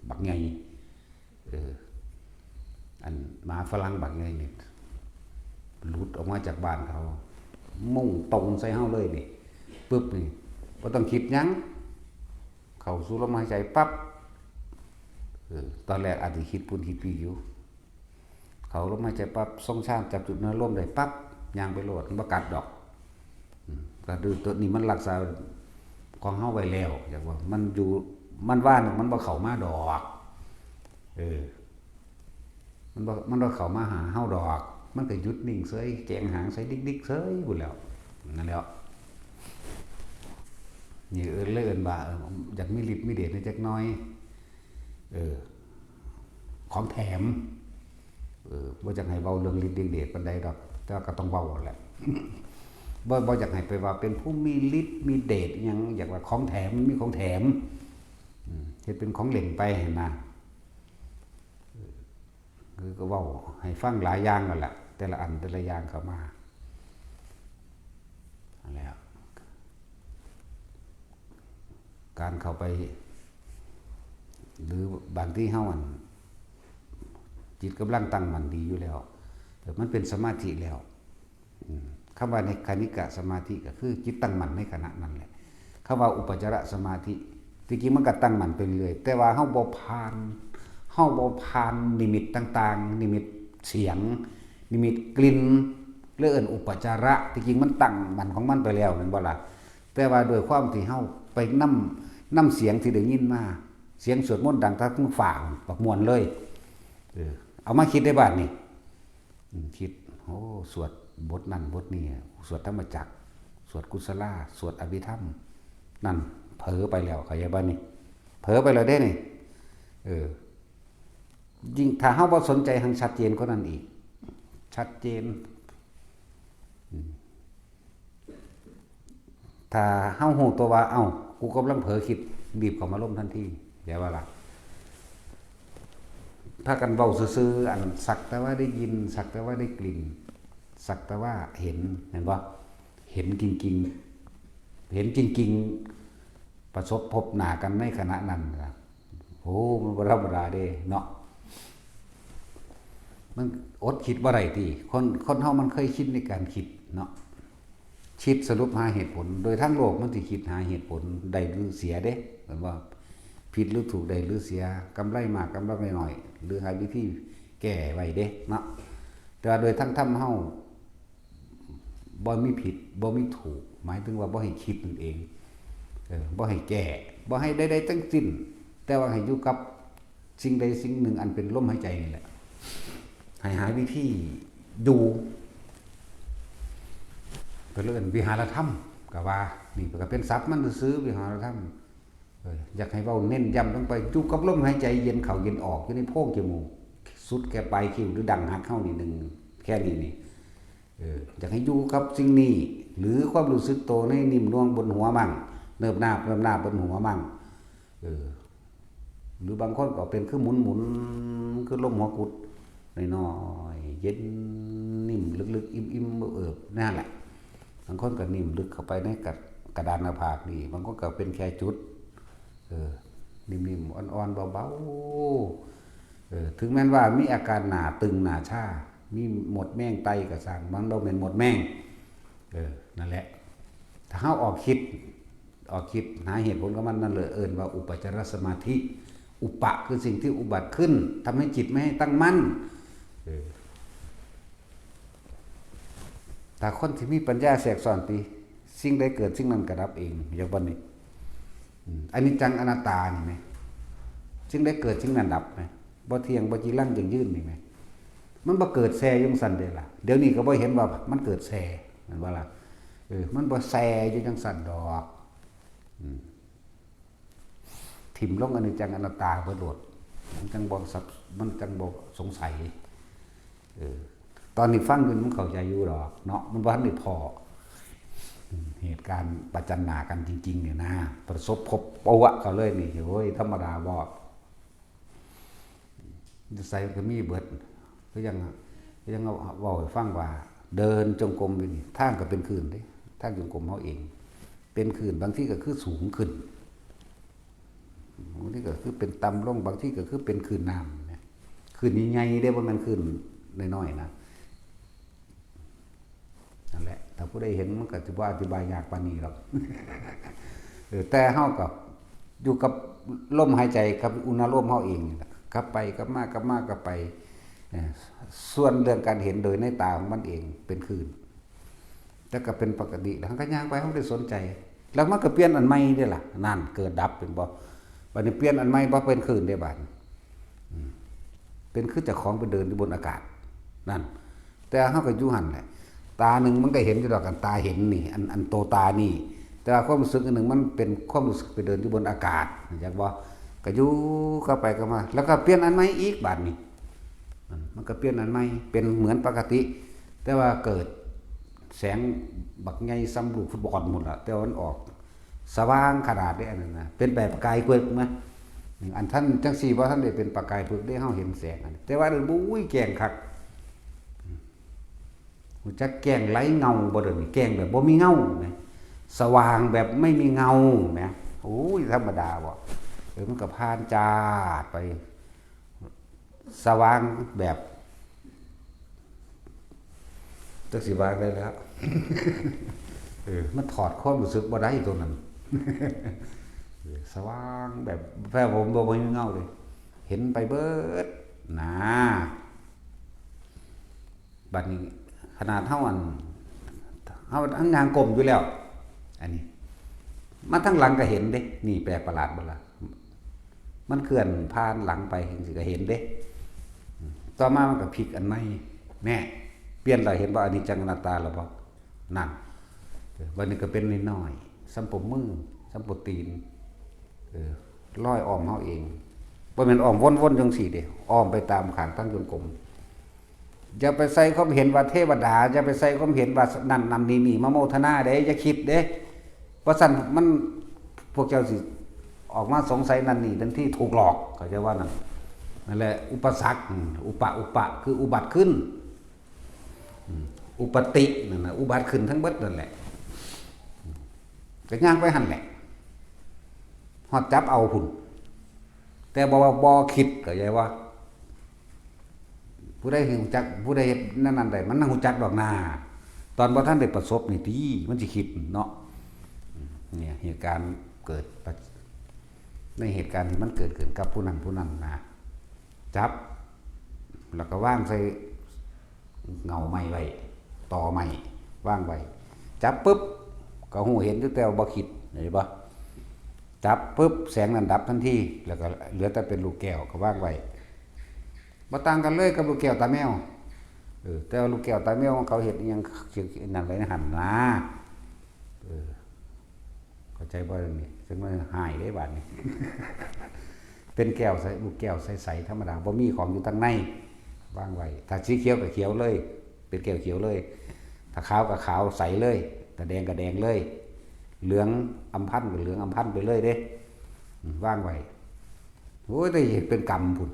บักใหญ่อันหมาฝรั่งบักใหญ่นี่หลุดออกมาจากบ้านเขามุ่งตรงใส่เฮาเลยนี่ปึ๊บนี่บ่ต้องคิดหยังเข้าสู่ลมหายใจปั๊บตอนแรกอาจจะคิดปุ่นคิดปีอยู่เขาลมหายใจปั๊บทรงชาติจับจุดเนื้อลมได้ปั๊บย่างไปโลดมันบ่กัดดอกก็ดูตัวนี้มันรักษาของเฮาไว้แล้วอย่างว่ามันอยู่มันว่านมันบ่เข้ามาดอกมันบ่เข้ามาหาเฮาดอกมันก็หยุดนิ่งเฉยแจงหางใส่ดิกๆเฉยพุ่นแล้วนั่นแหละนี่เลิ่นว่าอยากมีฤทธิ์มีเดชในจักหน่อยของแถมบ่อยากให้เว้าเรื่องฤทธิ์เดชปานใดดอกแต่ก็ต้องเว้าแหละบ่อยากให้ไปว่าเป็นผู้มีฤทธิ์มีเดชหยังอยากว่าของแถมมีของแถมเฮ็ดเป็นของเล่นไปนะคือก็เว้าให้ฟังหลายอย่างนั่นแหละแต่ละอันแต่ละอย่างเข้ามาแล้วการเข้าไปหรือบางที่เฮาจิตกำลังตั้งมั่นดีอยู่แล้วแต่มันเป็นสมาธิแล้วคำว่าในคณิกะสมาธิก็คือจิตตั้งมั่นในขณะนั้นแหละคำว่าอุปจารสมาธิที่จริงมันก็ตั้งมั่นไปเรื่อยแต่ว่าเฮาบ่ผ่านนิมิตต่างๆนิมิตเสียงนิมิตกลิ่นเรื่องอุปจาระที่จริงมันตั้งมั่นของมันไปแล้วแม่นบ่ล่ะแต่ว่าโดยความที่เฮาไปนำเสียงที่ได้ยินมาเสียงสวดมนต์ดังทั้งฝ่างปักมวนเลยเอามาคิดได้บ้านนี่คิดโอ้สวดบทนั้นบทนี้สวดธรรมจักรสวดกุศลาสวดอภิธรรมนั่นเผลอไปแล้วเข้าใจบ้านนี่เผลอไปแล้วได้นี่ยิ่งถ้าเฮาบ่สนใจหังชัดเจนกว่านั้นอีกชัดเจนถ้าเฮาฮู้ตัวว่าเอ้ากูกำลังเผลอคิดบีบเข้ามาล้มทันทีอย่าว่าล่ะถ้ากันเว้าซื่อๆอันสักแต่ว่าได้ยินสักแต่ว่าได้กลิ่นสักแต่ว่าเห็นเห็นบ่เห็นจริงๆเห็นจริงๆประสบพบหน้ากันในขณะนั้นครับโอ้มันบ่ธรรมดาเด้เนาะมันอดคิดบ่ได้ติคนเฮามันเคยคิดในการคิดเนาะคิดสรุปหาเหตุผลโดยทั้งโลกมันสิคิดหาเหตุผลได้หรือเสียเด้เหมือนว่าผิดหรือถูกได้หรือเสียกำไรมากกำไรน้อยหรือหาวิธีแก้ไว้เด้เนาะแต่โดยทั้งธรรมเฮาบ่มีผิดบ่มีถูกหมายถึงว่าบ่ให้คิดนั่นเองบ่ให้แก้บ่ให้ใดๆทั้งสิ้นแต่ว่าให้อยู่กับสิ่งใดสิ่งหนึ่งอันเป็นลมหายใจนี่แหละให้หาวิธีดูไปเรื่องวิหารธรรมก็ว่านี่ก็เป็นศัพท์มันซื่อวิหารธรรมอยากให้เว้าเน้นย้ำลงไปอยู่กับลมหายใจเย็นเข้าเย็นออกอยู่ในโพรงจมูกสุดแก่ปลายคิ้วหรือดังหักเข้านิดนึงแค่นี้นี่อยากให้อยู่กับสิ่งนี้หรือความรู้สึกโตในนิ่มนวลบนหัวมั่งเนิบนาบบนหัวมั่ง เออหรือบางคนก็เป็นคือหมุนคือลมหัวกุดน้อยๆเย็นนิ่มลึกๆอิ่มๆเอิบๆนั่นแหละบางคนก็นิ่มลึกเข้าไปในกระดานหน้าผากนี่บางคนก็เป็นแค่จุดนิ่มๆอ่อนๆเบาๆถึงแม้ว่ามีอาการหนาตึงหนาชามีหมดแม่งไตก็สั่งมันบ่แม่นหมดแม่งนั่นแหละถ้าเฮาออกคิดหาเหตุผลของมันนั่นเลยเอิ้นว่าอุปจารสมาธิอุปะคือสิ่งที่อุบัติขึ้นทำให้จิตไม่ให้ตั้งมั่นถ้าคนที่มีปัญญาแทรกซ้อนตีสิ่งใดเกิดสิ่งนั้นก็ดับเองอย่างวันนี้อันนี้จังอนัตตานี่ไหมสิ่งใดเกิดสิ่งนั้นดับไหมบ่เที่ยงบ่จีรังจังยืนนี่ไหมมันบ่เกิดแซ่ยุ่งสั่นเด้ล่ะเดี๋ยวนี้ก็บ่เห็นว่ามันเกิดแซ่มันว่าล่ะมันบ่แซ่อยู่จังสั่นดอกถิ่มลงอันนี้จังอนัตตาเบิดโลดมันจังบ่สงสัยตอนนี้ฟังอยู่มันเข้าใจอยู่ดอกเนาะมันบ่ทันได้พอเหตุการณ์ประจันหน้ากันจริงๆเนี่ยนะประสบพบปวะเขาเลยนี่โอ้ยธรรมดาบ่จะใส่ก็มีเบิดก็ยังเอาเว้าให้ฟังว่าเดินจงกรมอยู่นี่ทางก็เป็นคลื่นเด้ทางจงกรมเฮาเองเป็นคลื่นบางทีก็คือสูงขึ้นบางทีก็คือเป็นต่ำลงบางทีก็คือเป็นคลื่นน้ำเนี่ยคลื่นใหญ่ๆได้บ่แม่นคลื่นน้อยๆนะนั่นแหละถ้าผู้ใดเห็นมันก็สิบ่อธิบายยากปานนี้หรอกแต่เฮาก็อยู่กับลมหายใจกับอุณหภูมิเฮาเองนี่ล่ะกลับไปกลับมากลับไปส่วนเรื่องการเห็นโดยในตาของมันเองเป็นคลื่นแต่ก็เป็นปกติแล้วก็ย่างไปเฮาได้สนใจแล้วมันก็เปลี่ยนอันใหม่เด้ล่ะนั่นเกิดดับเป็นบ่บัดนี้เปลี่ยนอันใหม่บ่เป็นคลื่นได้บาดเป็นคือเจ้าของไปเดินอยู่บนอากาศนั่นแต่เฮาก็อยู่หั่นแหละตาหนึ่งมันก็เห็นอยู่ดอกกันตาเห็นนี่อันโตตานี่แต่ความรู้สึกอันหนึ่งมันเป็นความรู้สึกไปเดินอยู่บนอากาศอยากว่าก็อยู่เข้าไปก็มาแล้วก็เปลี่ยนอันใหม่อีกบาดนี้มันก็เปลี่ยนอันใหม่เป็นเหมือนปกติแต่ว่าเกิดแสงบักใหญ่ซ้ำลูกฟุตบอลหมดละแต่มันออกสว่างขนาดนี้อันนั้นนะเป็นแบบประกายเปลือกมั้ยอันท่านจังซี่บ่ท่านได้เป็นประกายเปลือกได้เฮาเห็นแสงอันแต่ว่าบุ้ยแกงคักหูจักแกงไร้เงาบ่เด้อนี่แกงแบบบ่มีเงาแหมสว่างแบบไม่มีเงาแหมโอ้ยธรรมดาบ่มันก็ผ่านจาดไปสว่างแบบจักสิว่าได้แล้วมันถอดความรู้สึกบ่ได้ตัวนั้นสว่างแบบแพ้ผมบ่มีเงาเลยเห็นไปเบิดนะบัดนี้ขนาดเท่าอันงานกลมอยู่แล้วอันนี้มันทั้งหลังก็เห็นเด้นี่แปลกประหลาดบ่ล่ะมันเคลื่อนผ่านหลังไปจังซี่ก็เห็นเด้ต่อมามันก็พลิกอันใหม่แน่เปลี่ยนแล้วเห็นว่าอนิจจังอนัตตาแล้วบ่นั่นวันนี้ก็เป็นน้อยๆสัมปมือสัมปตีนลอยอ้อมเฮาเองบ่แม่นอ้อมวนๆจังซี่เด้อ้อมไปตามข้างตั้งจงกรมอย่าไปใส่ความเห็นว่าเทวดาอย่าไปใส่ความเห็นว่านั่นนี่มาโมทนาเด้อย่าคิดเด้ว่าซั่นมันพวกเจ้าสิออกมาสงสัยนั่นนี่ทันที่ถูกหลอกเขาจะว่านั่นแหละอุปสรรคอุปะคืออุบัติขึ้นอุปตินั่นน่ะอุบัติขึ้นทั้งเบิดนั่นแหละก็ย่างไปหั่นแหละฮอดจับเอาพุ่นแต่บ่คิดก็ใช่ว่าผู้ใดฮู้จักผู้ใดเฮ็ดนั่นใดมันฮู้จักดอกหน้าตอนบ่ทันได้ประสบนี่ติมันสิคิดเนาะเนี่ยเหตุการณ์เกิดในเหตุการณ์ที่มันเกิดขึ้นกับผู้นั้นนะจับแล้วก็วางใส่เงาไม้ไว้ต่อไม้วางไว้จับปุ๊บก็ฮู้เห็นอยู่แต่บ่คิดเห็นบ่จับปุ๊บแสงนั้นดับทันทีแล้วก็เหลือแต่เป็นลูกแก้วก็วางไว้บ่ต่างกันเลยกับลูกแก้วตาแมวแต่ว่าลูกแก้วตาแมวเขาเฮ็ดอีหยังนั่นไว้ในหั่นนะเข้าใจบ่นี่ซึ่งมันหายได้บาดนี้ เป็นแก้วใสลูกแก้วใสๆธรรมดาบ่มีของอยู่ทางในวางไว้ถ้าสีเขียวก็เขียวเลยเป็นแก้วเขียวเลยถ้าขาวก็ขาวใสเลยถ้าแดงก็แดงเลยเหลืองอำพันก็เหลืองอำพันไปเลยเด้ ว่างไว้โอ้ยได้เป็นกรรมพุ่น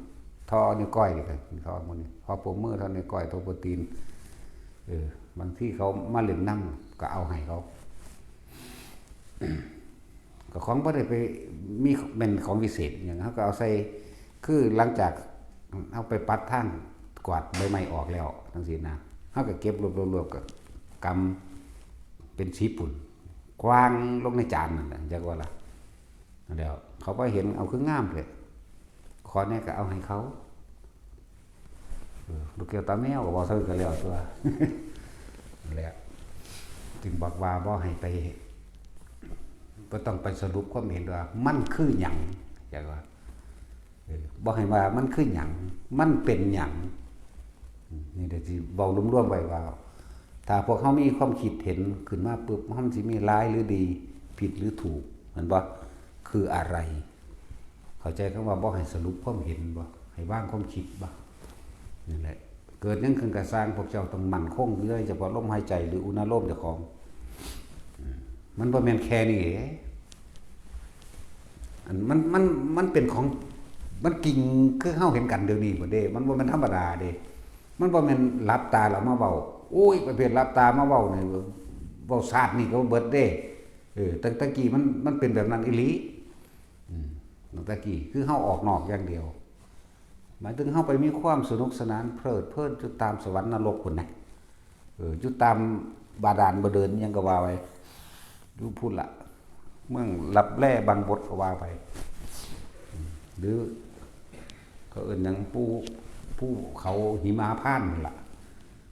ทอนิ้วก้อยนี่กันทอมันพอผมมือทอนิ้วก้อยตัวโปรตีนบางที่เขามาเล่นน้ำก็เอาให้เขาก็ของบ่ได้ไปมีเป็นของวิเศษอย่างเขาก็เอาใส่คือหลังจากเอาไปปัดทางกวาดใบไม้ออกแล้วทั้งสิ้นนะเขาก็เก็บรวบๆกับกำเป็นสีปุ่นกวางลงในจานนั่นแหละจักว่าล่ะเดี๋ยวเขาไปเห็นเอาคืองามเลยขอเนี่ยก็เอาให้เขาลูกเกี่ยวตาแมวก็บอกเท่ากันแล้วตัวแล้วจึงบอกว่าบ่ให้ไปก็ต้องไปสรุปความเห็นว่ามันคือหยังอย่างว่าบอกให้ว่ามันคือหยังมันเป็นหยังนี่เดี๋ยวที่เบาร่วมๆไว้ว่าถ้าพวกเขามีความคิดเห็นขึ้นมาปุ๊บมันสิมีร้ายหรือดีผิดหรือถูกเห็นบ่คืออะไรเข้าใจคำว่าบ่ให้สรุปความเห็นบ่ให้ว่างความคิดบ่นี่แหละเกิดยังขึ้นกระสร้างพวกเจ้าต้องมั่นคงเรื่อยเฉพาะลมหายใจหรืออุณหภูมิเจ้าของมันบ่แม่นแค่นี้อันมันเป็นของมันกิ่งคือเฮาเห็นกันเดี๋ยวนี้บ่เด้มันบ่แม่นธรรมดาเด้มันบ่แม่นหลับตาแล้วมาเว้าโอ้ยประเภทหลับตามาเว้านี่เว้าซาดนี่ก็เบิดเด้ตั้งแต่กี้มันเป็นแบบนั้นอีหลีตั้งแต่กี้คือเฮาออกนอกอย่างเดียวหมายถึงเฮาไปมีความสนุกสนานเพลิดเพลินจุดตามสวรรค์นรกพุ่นน่ะจุดตามบาดาลบ่เดินยังก็ว่าไว้ดูพูดละเมืองรับแร่บางบทก็ว่าไปหรือเขาเอิ้นหยังผู้เขาหิมาพานต์นั่นล่ะ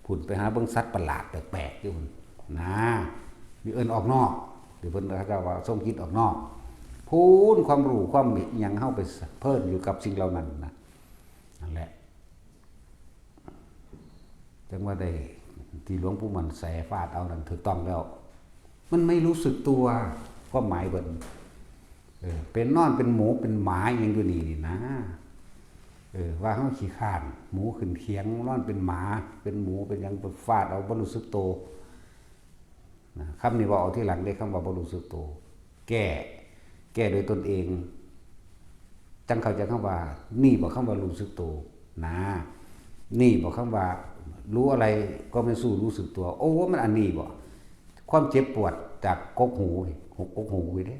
พุ่นไปหาเบิ่งสัตว์ประหลาดแปลกๆอยู่พุ่นนะมีเอิ้นออกนอกหรือเพิ่นเขาเจ้าว่าทรงคิดออกนอกพูนความรู้ความหยังเฮาไปเพิ่นอยู่กับสิ่งเหล่านั้นนะนั่นแหละจังว่าได้ที่หลวงปู่มันแสฟาดเอานั่นถูกต้องแล้วมันไม่รู้สึกตัวความหมายเบิ่นเป็นนอนเป็นหมูเป็นหมาอย่างอยู่นี่นะว่าเฮาขี้ข้านหมูขึ้นเคียงนอนเป็นหมาเป็นหมูเป็นหยังไปฟาดเอาบ่รู้สึกตัวนะคำนี้ว่าเอาที่หลังได้คำว่าบ่รู้สึกตัวแก้โดยตนเองจังเข้าใจคำว่านี่บ่คำว่ารู้สึกตัวนะนี่บ่คำว่ารู้อะไรก็ไม่สู้รู้สึกตัวโอ้มันอันนี้บ่ความเจ็บปวดจากกกหูกกหูเด้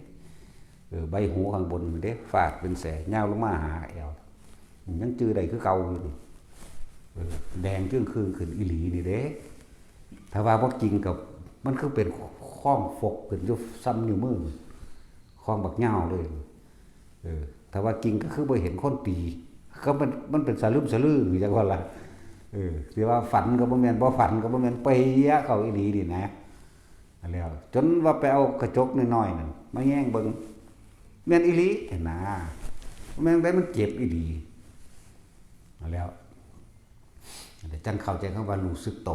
ใบหูข้างบนเด้ฟาดเป็นแสยาวลงมาหาแอวยังจื้อได้คือเก่าอยู่นี่แดงจึ้งคืนขึ้นอีหลีนี่เด้ถ้าว่าบ่จริงกับมันคือเป็นข้องฟกขึ้นอยู่ซ้ำนิ้วมือข้องบักยาวเลยถ้าว่าจริงก็คือบ่เห็นคนตีก็มันเป็นสะลึมสะลืออยู่จังว่าล่ะสิว่าฝันก็บ่แม่นบ่ฝันก็บ่แม่นไปยะเข้าอีหลีนี่นะแล้วจนว่าไปเอากระจกน้อยๆนั่นมาแย่งเบิ่งแม่นอีหลีเห็นนะแม่นได้มันเจ็บอีหลีแล้วแต่จังเข้าใจคำว่ารู้สึกโต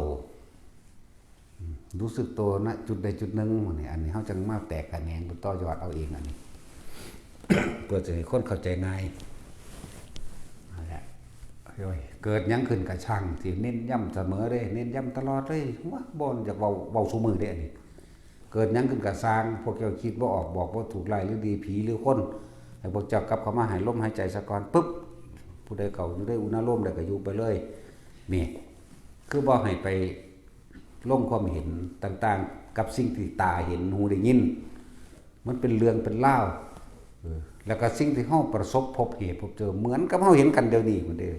รู้สึกโตนะจุดใดจุดหนึ่งนี่อันนี้เฮาจังมาแตกแขนงต่อยอดเอาเองอันนี้ เพื่อจะให้คนเข้าใจง่ายนั่นแหละเกิดยังขึ้นกับช่างที่เน้นย้ำเสมอเลยเน้นย้ำตลอดเลยว่าบ่นจากเบาสู้มือได้อันนี้เกิดยังขึ้นกับสร้างพวกเจ้าคิดว่าออกบอกว่าถูกไล่หรือดีผีหรือคนให้พวกเจ้ากลับเข้ามาหายลมหายใจสะก่อนปุ๊บผู้ใดเก่าอยู่ได้อุณหภูมิได้ก็อยู่ไปเลยนี่คือบ่ให้ไปลงความเห็นต่างๆกับสิ่งที่ตาเห็นหูได้ยินมันเป็นเรื่องเป็นเล่าแล้วก็สิ่งที่เฮาประสบพบเหตุพบเจอเหมือนกับเฮาเห็นกันเดี๋ยวนี้เหมือนเดิม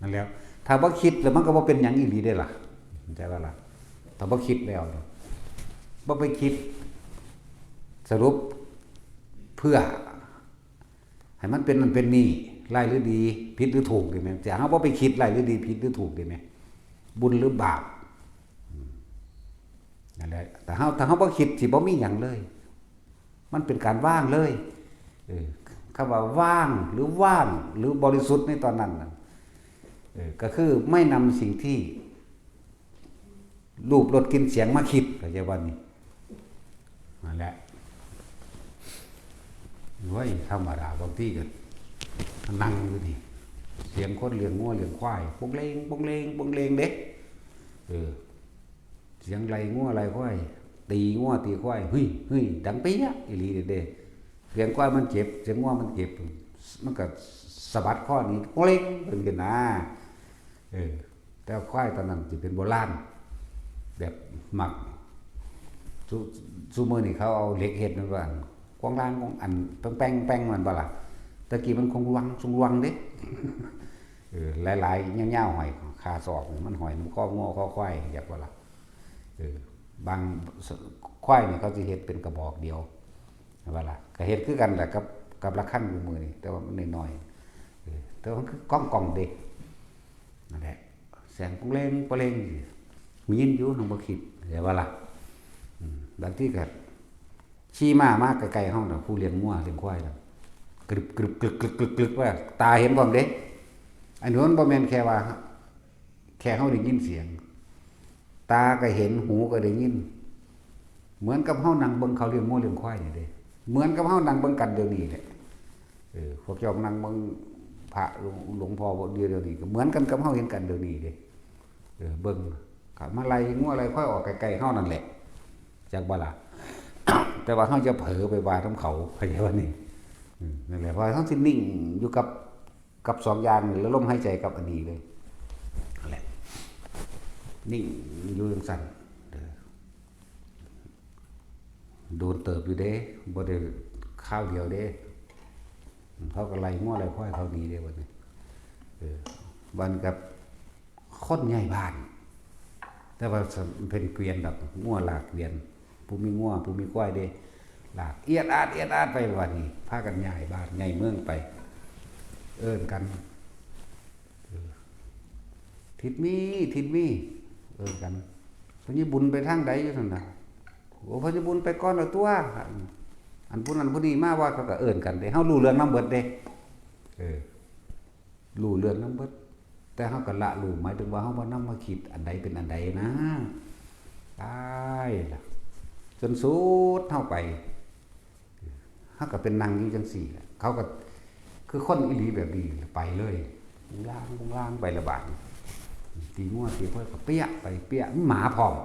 นั่นแล้วถ้าบ่คิดแล้วมันก็บ่เป็นหยังอีหลีได้ล่ะเข้าใจว่าล่ะถ้าบ่คิดแล้วบ่ไปคิดสรุปเพื่อให้มันเป็นนั่นเป็นนี่ร้ายหรือดีผิดหรือถูกได้มั้ยแต่เฮาบ่ไปคิดร้ายหรือดีผิดหรือถูกได้มั้ยบุญหรือบาปนั่นแหละแต่ถ้าเฮาบ่คิดสิบ่มีหยังเลยมันเป็นการว่างเลยคำว่าว่างหรือว่างหรือบริสุทธิ์ในตอนนั้นก็คือไม่นำสิ่งที่รูปรสกลิ่นเสียงมาคิดเข้าใจว่านี่นั่นแหละเว้ยธรรมดาบางทีก็นั่งอยู่นี่เสียงคนเลี้ยงงัวเลี้ยงควายปงเลงปงเลงปงเลงเด็กเสียงไรงัวไรควายตีงัวตีควายเฮ้ยดังเปี้ยอีหลีเด้ฟ เสียงควายมันเจ็บเสียงงัวมันเจ็บมันก็สะบัดข้อนี้เล็กเป็นกันนะแต่ควายตอนนั้นจะเป็นโบราณแบบหมักซูเมอร์นี่เขาเอาเหล็กเห็ดนั่นว่ากวางล่างของอันแป้งมันบ่ล่ะตะกี้มันคงวังทรงวังเด้หลายๆเงี้ยวๆหอยคาศอกมันหอยมันก็งอก็ควายอยากบ่ล่ะบางควายนี่เขาจะเห็ดเป็นกระบอกเดียวว่าล่ะก็เห็ดคือกันแหละกับละคั่งอยู่มือนี่แต่ว่ามันน้อยๆแต่มันคือกล้องเด็กนั่นแหละแสงปงเล่งปะเล่งมียินอยู่ทางบ่คิดเดี๋ยวว่าล่ะบางที่ก็ชี้มากไกลๆห้องน่ะผู้เลี้ยงงัวเลี้ยงควายน่ะกรึบว่าตาเห็นพร้อมเด้อันนู้นบ่แม่นแค่ว่าแค่เฮาได้ยินเสียงตาก็เห็นหูก็ได้ยินเหมือนกับเฮานั่งเบิ่งเขาเลี้ยงงัวเลี้ยงควายนี่เด้เหมือนกับเฮานั่งเบิ่งกันเดี๋ยวนี้แหละพวกเจ้านั่งเบิ่งพระหลวงพ่อเดี๋ยวนี้ก็เหมือนกันกับเฮาเห็นกันเดี๋ยวนี้เด้เบิ่งก็มาไล่งัวไล่ควายออกไกลๆเฮานั่นแหละจักบ่ล่ะ แต่ว่าเฮาจะเผลอไปว่าทำเขาเข้าใจว่านี่นั่นแหละเพราะเฮาสินิ่งอยู่กับสองอย่างนี่แล้วลมหายใจกับอันนี้เลยนั่นแหละนิ่งอยู่จังซั่นโดนเติบอยู่เด้บ่ได้ข้าวเดียวเด้เขาก็ไล่งัวไล่ควายเขาดีเด้บัดนี้บันกับคนใหญ่บ้านแต่ว่าเป็นเกวียนแบบงัวหลากเกวียนผู้มีงัวผู้มีควายเด้หลากเอียดอาดไปวันนี้พากันใหญ่บ้านใหญ่เมืองไปเอิ้นกันทิดมีเอิ้นกันพระบุญไปทางใดอยู่นั่นน่ะโอ้พระบุญไปก่อนเอาตัวอันผู้นั้นผู้นี้มาว่าเขาก็เอิ้นกันเด้เฮารู้เรื่องนำเบิดเด้รู้เรื่องนำเบิดแต่เฮาก็ละรู้หมายถึงว่าเฮาบ่นำมาคิดอันใดเป็นอันใดนะตายล่ะจนสุดเฮาไปเฮาก็เป็นนางอยู่จังซี่แหละเขาก็คือคนอีหลีแบบนี้ไปเลยล่างไประบาดตีงัวตีควายก็เปี้ยไปเปี้ยหมาพร้อม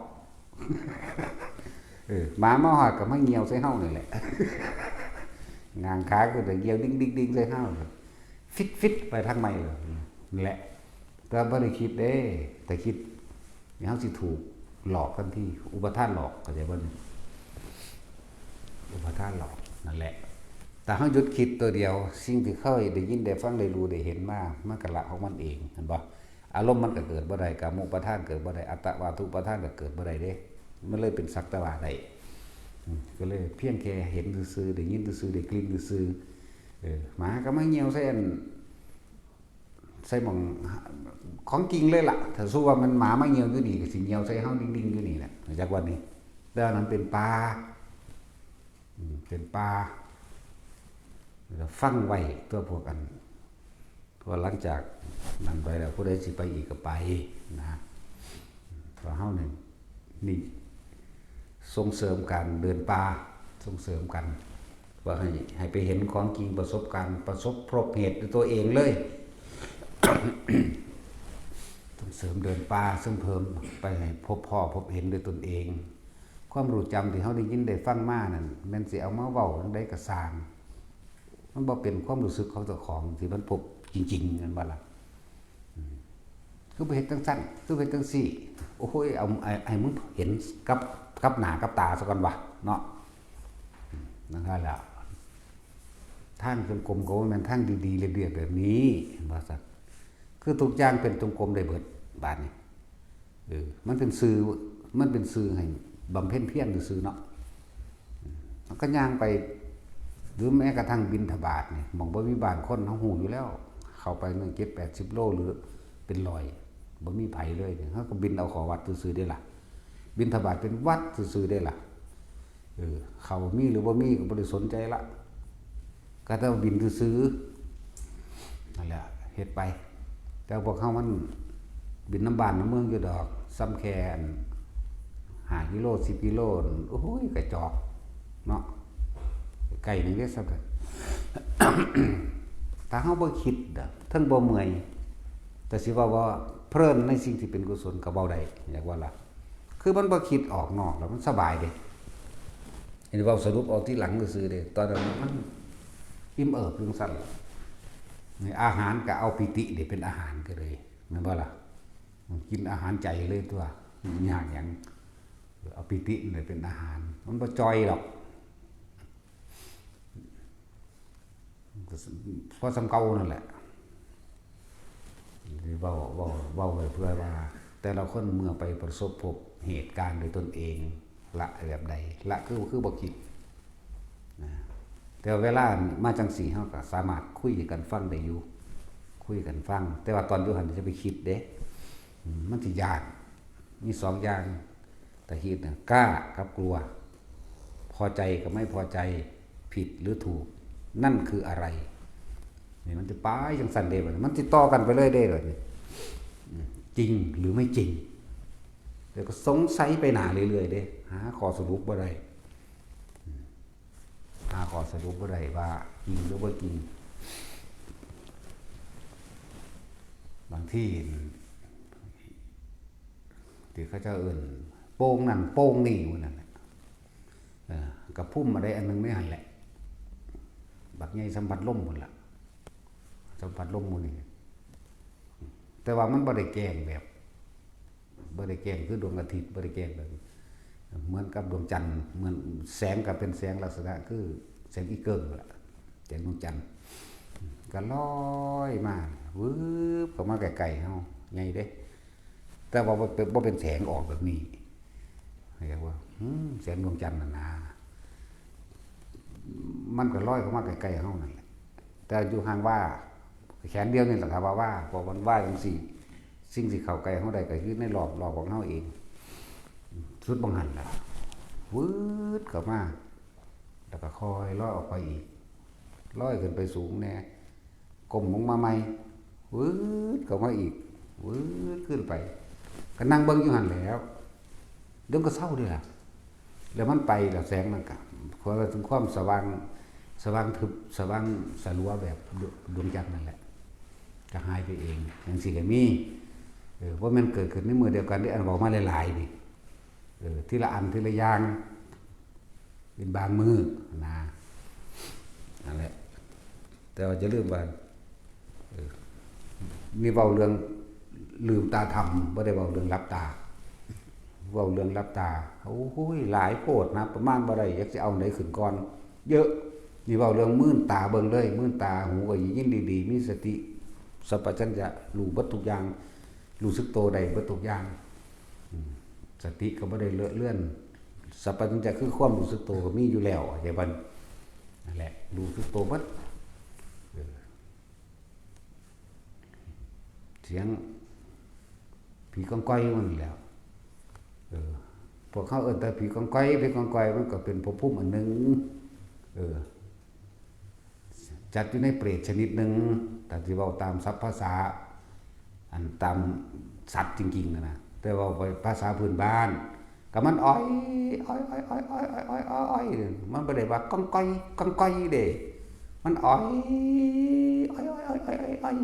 หมามาฮอดก็มาเหี่ยวใส่เฮานั่นแหละงางขาก็ได้เหี่ยวดิ้งๆใส่เฮาฟิตไปทางใหม่เลยนั่นแหละแต่บ่ได้คิดเด้แต่คิดเฮาสิถูกหลอกทันทีอุปทานหลอกเข้าใจบ่อุปทานหลอกนั่นแหละแต่เฮาหยุดคิดตัวเดียวสิ่งที่เคยได้ยินได้ฟังได้รู้ได้เห็นมามันก็ละของมันเองเห็นบ่อารมณ์มันก็เกิดบ่ได้กามุปทานเกิดบ่ได้อัตตวาทุปทานก็เกิดบ่ได้เด้มันเลยเป็นสักแต่ว่าได้ก็เลยเพียงแค่เห็นซื่อๆได้ยินซื่อๆได้กลิ่นซื่อหมาก็มาเหี่ยวใส่หม่องของจริงเลยล่ะถ้าสู้ว่ามันหมามาเหี่ยวอยู่นี่ก็สิเหี่ยวใส่เฮาดิ้งๆอยู่นี่แหละจากวันนี้แต่นั้นเป็นป่าฟังไว้ตัวพวกกันตัวหลังจากนั้นไปแล้วผู้ใดสิไปอีกก็ไปนะเพราะเฮานี่ส่งเสริมการเดินป่าส่งเสริมกันว่าให้ไปเห็นของจริงประสบการณ์ประสบพบเหตุด้วยตัวเองเลย ส่งเสริมเดินป่าซึ่งเพิ่มไปให้พบพ่อพบเห็นด้วยตนเองความรู้จำที่เฮาได้ยินได้ฟังมานั่นแม่นสิเอามาเว้าจังได๋ก็สร้างมันบ่เป็นความรู้สึกของเจ้าของที่มันพบจริงๆนั่นบ่ล่ะคือไปเฮ็ดจังซั่นคือไปเฮ็ดจังซี่โอ้ยเอาให้มึงเห็นกับหน้ากับตาซะก่อนวะเนาะนั่นแหละทางจงกรมก็ว่าแม่นทางดีๆเรียบๆแบบนี้ว่าซั่นคือทุกอย่างเป็นจงกรมได้เบิดบาดนี้มันเป็นสื่อให้บำเพ็ญเพียรซื่อๆเนาะมันก็ย่างไปหรือแม้กระทั่งบิณฑบาตนี่มองบ่มีบ้านคนเฮาฮู้อยู่แล้วเข้าไปนึง70-80 โลหรือเป็น100บ่มีไผเลยเฮาก็บินเอาเข้าวัดซื่อๆได้ล่ะบิณฑบาตเป็นวัดซื่อๆได้ล่ะเขามีหรือบ่มีก็บ่ได้สนใจละก็แต่บินซื่อๆนั่นแหละเฮ็ดไปแต่พวกเฮามันบินน้ำบ้านน้ำเมืองอยู่ดอกซ้ำแค่5 กิโล 10 กิโลโอ้ยกระจอกเนาะไก่นี่เด้ซับกัน ถ้าเฮาบ่คิดทั้งบ่เมื่อยแต่สิว่าเพลินในสิ่งที่เป็นกุศลก็เว้าได้อยากว่าล่ะคือมันบ่คิดออกนอกแล้วมันสบายเด้เห็นเว้าสรุปเอาที่หลังซื่อๆเด้ตอนนั้น อิ่มเอิบเรื่องสั้นนี่อาหารก็เอาปิติเดี๋ยวเป็นอาหารก็เลยนั่นบ่ล่ะกินอาหารใจเลยตัวอย่างเอาปิติเลยเป็นอาหารมันบ่จอยหรอกเพราะสำเก่านั่นแหละเว้าไว้เพื่อว่าแต่ละคนเมื่อไปประสบพบเหตุการณ์โดยตนเองละแบบใดละคือบ่คิดนะแต่เวลามาจังสี่เฮาก็สามารถคุยกันฟังได้อยู่คุยกันฟังแต่ว่าตอนอยู่หั่นจะไปคิดเด้มันสิยากมี2อย่างแต่คิดน่ะกล้ากับกลัวพอใจกับไม่พอใจผิดหรือถูกนั่นคืออะไรนี่มันจะไปจังซั่นเด้บัดมันติดต่อกันไปเรื่อยเด้บัดนี้จริงหรือไม่จริงเดี๋ยวก็สงสัยไปหน้าเรื่อยๆเด้หาข้อสรุปบ่ได้หาข้อสรุปบ่ได้ว่าจริงหรือบ่จริงบางที่ที่เขาจะเอิ้นโป้งนั่นโป้งนี่ว่านั่นกับพุ่มอะไรอันนึงไม่หันแหละบักใหญ่สัมผัสลมหมดละสัมผัสลมหมดนี่แต่ว่ามันบ่ได้แกล้งแบบบ่ได้แกล้งคือดวงอาทิตย์บ่ได้แกล้งแบบเหมือนกับดวงจันทร์เหมือนแสงกับเป็นแสงลักษณะคือแสงอีเกิงล่ะแสงดวงจันทร์ก็ลอยมาวืบเข้ามาใกล้ๆเฮาใหญ่เด้แต่ว่าบ่เป็นแสงออกแบบนี้เรียกว่าแสงดวงจันทร์น่ะนะมันก็ลอยเข้ามาใกล้ๆเฮานั่นแหละแต่อยู่ห่างว่าแขนเดียวนี่แหละครับว่าพอมันว่าจังซี่สิ่งที่เข้าใกล้เฮาได้ก็คือในรอบของเฮาเองสุดบังหันล่ะวืดเข้ามาแล้วก็ค่อยลอยออกไปอีกลอยขึ้นไปสูงแน่ก้มลงมาใหม่วืดเข้ามาอีกวืดขึ้นไปก็นั่งเบิ่งอยู่หั่นแล้วเดี๋ยวก็เศร้าด้วยล่ะแล้วมันไปแล้วแสงมันก็เพราะว่าถึงความสว่างทึบสว่างสลัวแบบดวงจันทร์นั่นแหละก็หายไปเองอย่างสิก็มีว่ามันเกิดขึ้นในมือเดียวกันที่อันบอกมาหลายๆนี่ทีละอันทีละอย่างเป็นบางมือนะนั่นแหละแต่ว่าจะลืมว่านี่เว้าเรื่องลืมตาทำบ่ได้เว้าเรื่องรับตาเว้าเรื่องรับตาโอ้โหหลายโพดนะประมาณบ่ได้อยากสิเอาไหนขึ้นก่อนเยอะนี่เว้าเรื่องมื่นตาเบิ่งเลยมื่นตาหูก็ยินดีๆมีสติสัพพัญญะรู้เบิดทุกอย่างรู้สึกโตได้เบิดทุกอย่างสติก็บ่ได้เลอะเลื่อนสัพพัญญะคือความรู้สึกโตก็มีอยู่แล้วอย่างบัดนั่นแหละรู้สึกโตเบิดเสียงผีก้องก้อยมันแล้วพวกเขาแต่ผีก้องก้อยมันก็เป็นภพภูมิอันนึงจัดอยู่ในเปรตชนิดหนึ่งแต่ที่เว้าตามศัพท์ภาษาอันตามสัตว์จริงๆนะแต่ว่าภาษาพื้นบ้านก็มันอ้อยมันบ่ได้ว่าก้องก้อยเด้มันอ้อย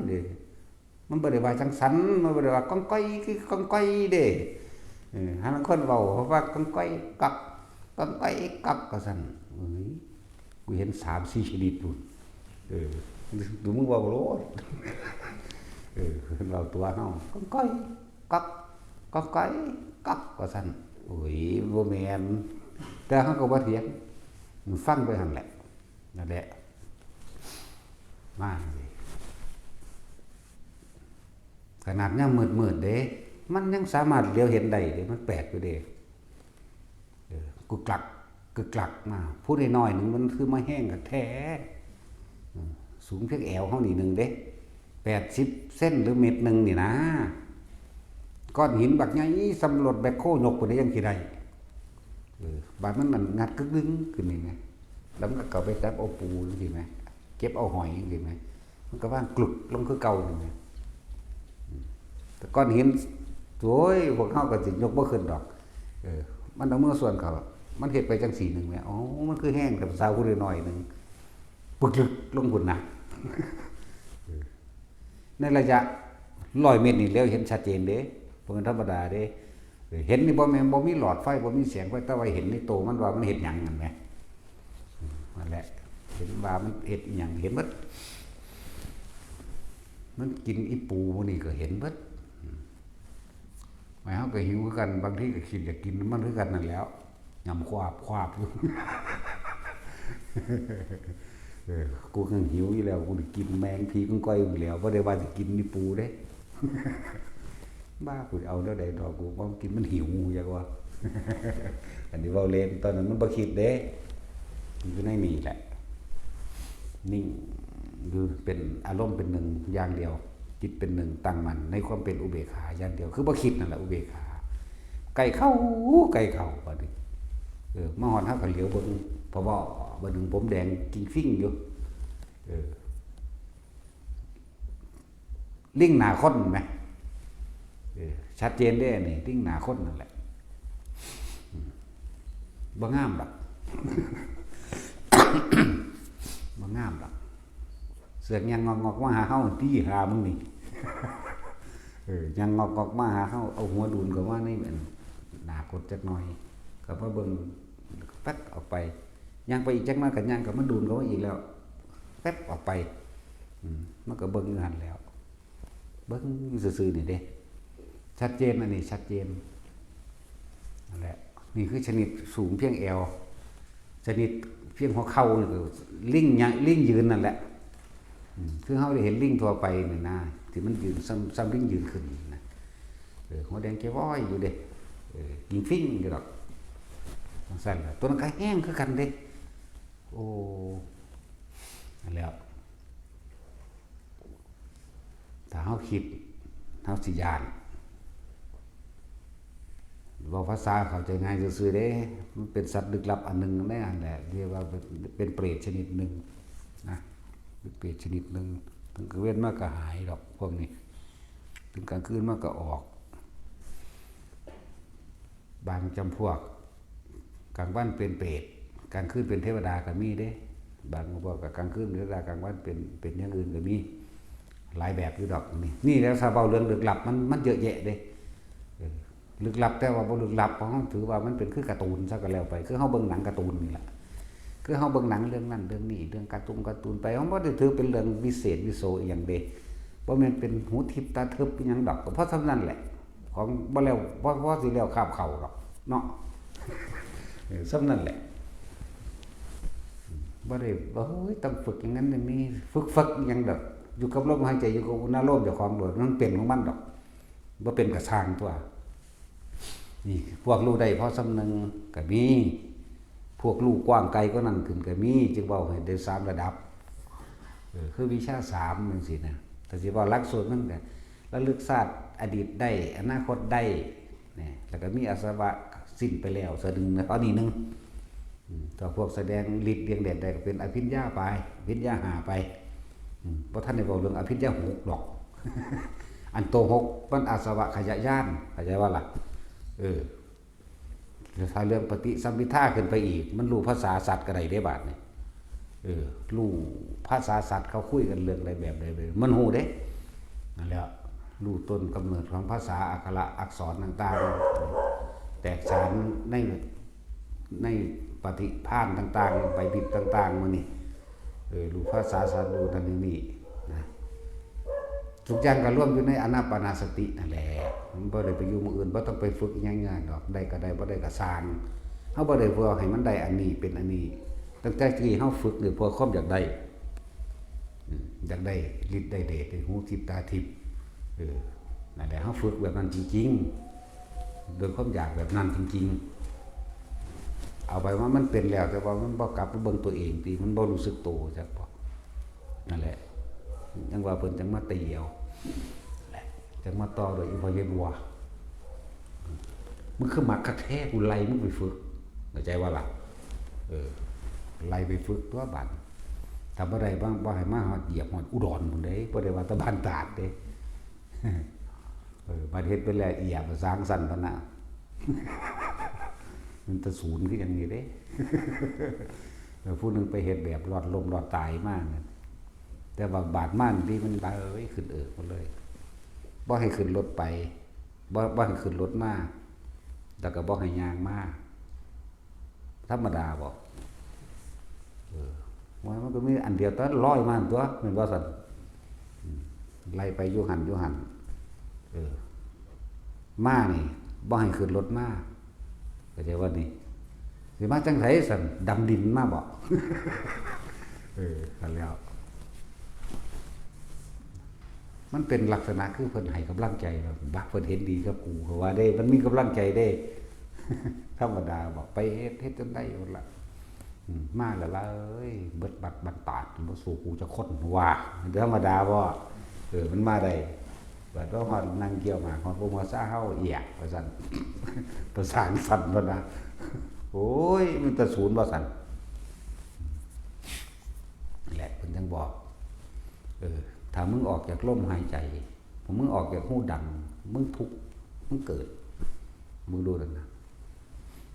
เด้มันบ่ได้ว่าจังสันมันบ่ได้ว่าก้องก้อยคือก้องก้อยเด้หาลางคนเว้าเพราะว่าก้องก้อยกักก้องก้อยกักก็ซั่นกูเห็น 3-4 ชนิดพุ่นดูมึงเว้าโลดเพิ่นเว้าตัวเฮาก้องก้อยกักก้องก้อยกักก็ซั่นโอ้ยบ่แม่นแต่เฮาก็บ่เถียงมันฟังไปหั่นแหละนั่นแหละมาขนาดยามมืดๆเด้มันยังสามารถเลี้ยวเห็นได้เด้มันแปลกอยู่เด้กึกลักมาพูดน้อยๆนึงมันคือมาแห้งกันแท้สูงเพียงแอวเฮานี่นึงเด้80เซนหรือเมตรนึงนี่นะก้อนหินบักใหญ่สำรวจแบคโคยกพุ่นได้ยังสิได้บาดมันนั่นงัดกึกดึงขึ้นนี่ไงแล้วมันก็เข้าไปจับเอาปูจังซี่แหมเก็บเอาหอยจังซี่แหมมันก็ว่างกลุกลงคือเก่านี่แหมแต่ก้อนหินโอ้ยพวกเฮาก็สิยกบ่ขึ้นดอกมันเอามือส่วนเขามันเฮ็ดไปจังซี่นึงแหมอ๋อมันคือแห้งแต่ภาษาผู้น้อยนึงปึกลึกลงพุ่นนะในระยะ100 เมตรนี่แล้วเห็นชัดเจนเด้บ่แม่นธรรมดาเด้เห็นนี่บ่แม่นบ่มีหลอดไฟบ่มีแสงไฟแต่ว่าเห็นในโตมันว่ามันเฮ็ดหยังนั่นแหมนั่นแหละ เห็นว่ามันเห็ดอหย่างเห็นเบิดมันกินอีปูมันนี่ก็เห็นเบิดหมายเขาก็หิวกันบางทีก็คิดอยากกินมันคือกันนั่นแล้วยำควาบอยู่ กูก็หิวอยู่แล้วกูจะกินแมงพีกุ้งก้อยอยู่แล้วเพราะได้ว่าจะกินนี่ปูเด้ บ้ากูเอาแล้วใดดอกกูว่ากินมันหิวอย่างว่า อันนี้ว่าเล่นตอนนั้นมันบ่คิดเด้มันอยู่ในนี่แหละนิ่งคือเป็นอารมณ์เป็นหนึ่งอย่างเดียวจิตเป็นหนึ่งตั้งมั่นในความเป็นอุเบกขาอย่างเดียวคือบ่คิดนั่นแหละอุเบกขาไก่เข้าบัดนี้มาฮอดเฮาก็เหลียวเบิ่งเพราะว่าบัดนึงผมแดงกินฟิ้งอยู่ลิงหน้าคนแม่ชัดเจนเด้นี่ลิงหน้าคนนั่นแหละบ่งามดอก บ่งามดอกเสือกยังงอกมาหาเฮาตีหามึงนี่ ยังงอกมาหาเฮาเอาหัวดูนก็ว่านี่เหมือนหน้ากดจักหน่อยก็มาเบิ่งแป๊บออกไปยังไปอีกจักหน่อยก็ยังก็มาดูนก็ว่าอีกแล้วแป๊บออกไปมันก็เบิ่งอยู่หั่นแล้วเบิ่งอยู่ซื่อๆนี่เด้ชัดเจนอันนี้ชัดเจนนั่นแหละนี่คือชนิดสูงเพียงแอวชนิดเพียงหัวเข่านี่ก็ลิงยืนนั่นแหละคือเขาได้เห็นลิงทั่วไปนี่นะที่มันยืนซ้ำลิงยืนขึ้นนะหัวแดงแก้ว้อยอยู่เด้ยิงฟิ้งอยู่ดอกสั่นแหละตัวนั้นก็แห้งคือกันเด้โอ้นั่นแล้วถ้าเขาคิดเขาสิยานบอกภาษาเข้าใจง่ายซื่อๆเด้มันเป็นสัตว์ลึกลับอันหนึ่งแน่อันแหละเรียกว่าเป็นเปรตชนิดหนึ่งนะเป็นเปรตชนิดหนึ่งถึงกลางเว้นมากก็หายหรอกพวกนี้ถึงกลางคืนมากก็ออกบางจำพวกกลางวันเป็นเปรตกลางคืนเป็นเทวดาก็มีเด้บางพวกกับกลางคืนเทวดากลางวันเป็นอย่างอื่นก็มีหลายแบบอยู่ดอกนี่แล้วถ้าเบาเรื่องลึกลับมันเยอะแยะเด้ลึกลับแต่ว่าบ่ลึกลับเพราะเขาถือว่ามันเป็นคือการ์ตูนซะก็แล้วไปคือเฮาเบิ่งหนังการ์ตูนนี่แหละคือเฮาเบิ่งหนังเรื่องนั้นเรื่องนี้เรื่องการ์ตูนไปเฮาบ่ได้ถือเป็นเรื่องวิเศษวิโสอีหยังเด้บ่แม่นเป็นหูทิพตาทึบอีหยังดอกก็เพราะเท่านั้นแหละของบ่แล้วบ่สิแล้วคาบเข้าดอกเนาะซ้ำนั่นแหละบ่ได้เฮ้ยต้องฝึกอย่างนั้นอย่างนี้ฝึกอีหยังดอกอยู่กับลมหายใจอยู่กับอุณหภูมิเจ้าของโดดมันเป็นของมันดอกบ่เป็นกระช่างตัวนี่พวกรู้ได้เพราะสำนึงก็มีพวกรู้กว้างไกลก็นั่นขึ้นก็มีจึงเว้าให้ได้3ระดับคือวิชา3จังซี่นะแต่สิว่าหลักสูตรมันก็ระลึกชาติอดีตได้อนาคตได้นี่แล้วก็มีอาสวะสิ้นไปแล้วซะนึงนะอันนี้นึงถ้าพวกแสดงฤทธิ์เรียงเดชได้ก็เป็นอภิญญาไปอภิญญา5ไปบ่ทันได้เว้าเรื่องอภิญญา6ดอก อันโต6มันอาสวะขยะญาณเข้าใจว่าล่ะถ้าเรื่องปฏิสัมภิทาขึ้นไปอีกมันรู้ภาษาสัตว์ก็ได้บาดนี่รู้ภาษาสัตว์เขาคุยกันเรื่องอะไรแบบใดมันฮู้เด้นั่นแหละรู้ต้นกำเนิดของภาษาอักขระอักษรต่างๆแตกฉานในปฏิภาณต่างๆไปบิดต่างๆมื้อนี้รู้ภาษาสัตว์รู้นั่นนี่นะทุกอย่างก็รวมอยู่ในอานาปานสตินั่นแหละมันบ่ได้ไปอยู่มื้ออื่นบ่ต้องไปฝึกอีหยังๆดอกได้ก็ได้บ่ได้ก็สร้างเฮาบ่ได้เพื่อให้มันได้อันนี้เป็นอันนี้ตั้งแต่ที่เฮาฝึกนี่เพื่อความอยากได้ฤทธิ์ได้เดชได้หูทิพตาทิพนั่นแหละเฮาฝึกแบบนั้นจริงๆโดยความอยากแบบนั้นจริงๆเอาไปว่ามันเป็นแล้วแต่ว่ามันบ่กลับไปเบิ่งตัวเองติมันบ่รู้สึกโตจักพอนั่นแหละยังว่าเพิ่นจังมาตีเอาแหละจังมาต่อโดยอีพ่อใหญ่บัวมึงคือมักคักแท้กูไล่มึงไปฝึกเข้าใจว่าล่ะไล่ไปฝึกตัวบัดถ้าบ่ได้บ่ให้มาฮอดเหยียบฮอดอุดรพุ่นเด้บ่ได้ว่าแตะบ้านตาดเด้มาเฮ็ดไปแล้วอีหยังสร้างสรรค์พะนะมันตะศูนย์คืออย่างนี้เด้แล้วผู้นึงไปเฮ็ดแบบรอดลมรอดตายมากแต่ว่าบาดม่านที่มันขึ้นหมดเลยบ่ให้ขึ้นรถไปบ่ให้ขึ้นรถมาแล้วก็บ่ให้ย่างมาธรรมดาบ่ มันก็มีอันเดียวตอนร้อยมาตัวเหมือนว่าสันไล่ไปยุหันมานี่บ่ให้ขึ้นรถมาก็จะว่านี่สิมาจังไสสันดำดินมาบ่กันแล้วมันเป็นลักษณะคือเพิ่นให้กำลังใจเราบักเพิ่นเห็นดีกับกูเพราะว่าได้มันมีกำลังใจได้ธรรมดาบอกไปเฮ็ดจนได้หมดละมาแล้วล่ะเอ้ยเบิดบัดบันตาดบ่สู้กูจะคนว่าธรรมดาบ่มันมาได้บัดว่าฮอดนั่งเกี่ยวมาฮอดบ่มาซาเฮาเอียกว่าซั่นประสานสั่นบ่นะโอ้ยมันจะศูนย์บ่สั่นแหละเพิ่นจังบอกถ้ามึงออกจากลมหายใจมึงออกจากหูดังมึงทุกข์มึงเกิดมึงดูนั่นนะ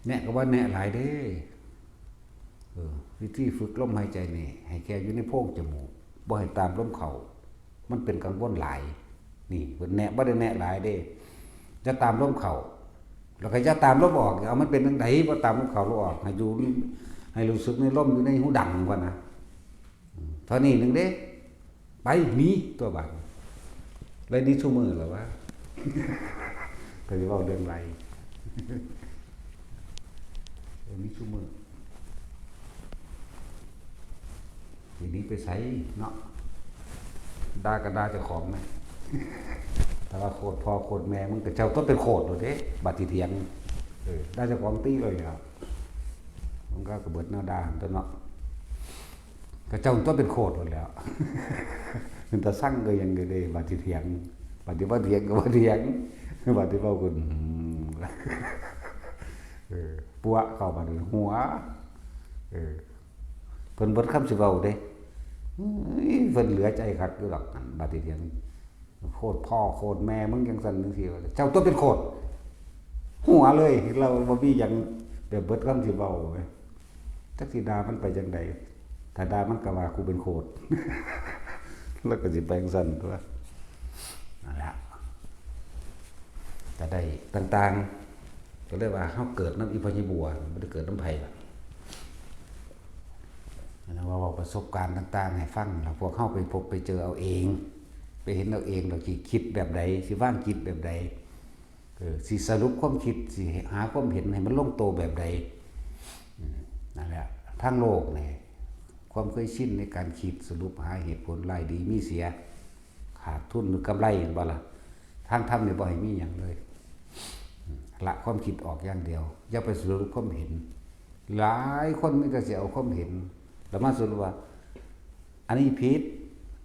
แน่ก็ว่าแน่หลายเด้วิธีฝึกลมหายใจนี่ให้แค่อยู่ในโพรงจมูกบ่ให้ตามลมเข้ามันเป็นกังวลหลายนี่เพิ่นแน่บ่ได้แน่หลายเด้จะตามลมเข้าแล้วก็จะตามลมออกเอามันเป็นจังไดบ่ตามลมเข้าลมออกให้อยู่ให้รู้สึกในลมอยู่ในหูดังว่านะเท่านี้นึงเด้ไปหนีตัวบัดเลยนี่ชั่วมือหรอวะก็จะว่าเรื่องไรนี่ชั่วมือทีนี้ไปใส่เนาะด่าก็ด่าเจ้าของไหมแต่ว่าโคตรพ่อโคตรแม่มึงแต่เจ้าต้นเป็นโคตรเลยเด้บัดทีเถียงด่าเจ้าของตีเลยครับมันก็กระเบิดหน้าด่าตัวเนาะก็เจ้าต้นเป็นโคตรหมดแล้วมันจะสั่งก็ยังเลยบัดทีเถียงบัดทีว่าเถียงก็ว่าเถียงบัดทีว่าคุณปัวเข้ามาในหัวเพิ่นบดคำสิเว้าเด้เพิ่นเหลือใจคักอยู่ดอกบัดทีเถียงโคตรพ่อโคตรแม่มึงจังซั่นจังซี่ว่าเจ้าต้นเป็นโคตรหัวเลยเราบ่มีหยังแบบเบิดคำสิเว้าจักสิด่ามันไปจังได๋ถ้าด่ามันก็ว่ากูเป็นโคตรแล้วก็สิไปจังซั่นตัวนั่นแหละแต่ได้ต่างๆก็เรียกว่าเฮาเกิดน้ำอีพญบัวบ่ได้เกิดน้ำไผล่ะนะว่าประสบการณ์ต่างๆให้ฟังแล้วพวกเฮาไปพบไปเจอเอาเองไปเห็นเอาเองเราสิคิดแบบใดสิวางจิตแบบใดสิสรุปความคิดสิหาความเห็นให้มันลงโตแบบใดนั่นแหละทั้งโลกนี่ความเคยชินในการคิดสรุปหาเหตุผลรายดีมีเสียขาดทุนหรือกำไรเห็นบ่ล่ะทางธรรมนี่บ่ให้มีหยังเลยละความคิดออกอย่างเดียวอย่าไปสรุปความเห็นหลายคนมีแต่สิเอาความเห็นแล้วมาสรุปว่าอันนี้ผิด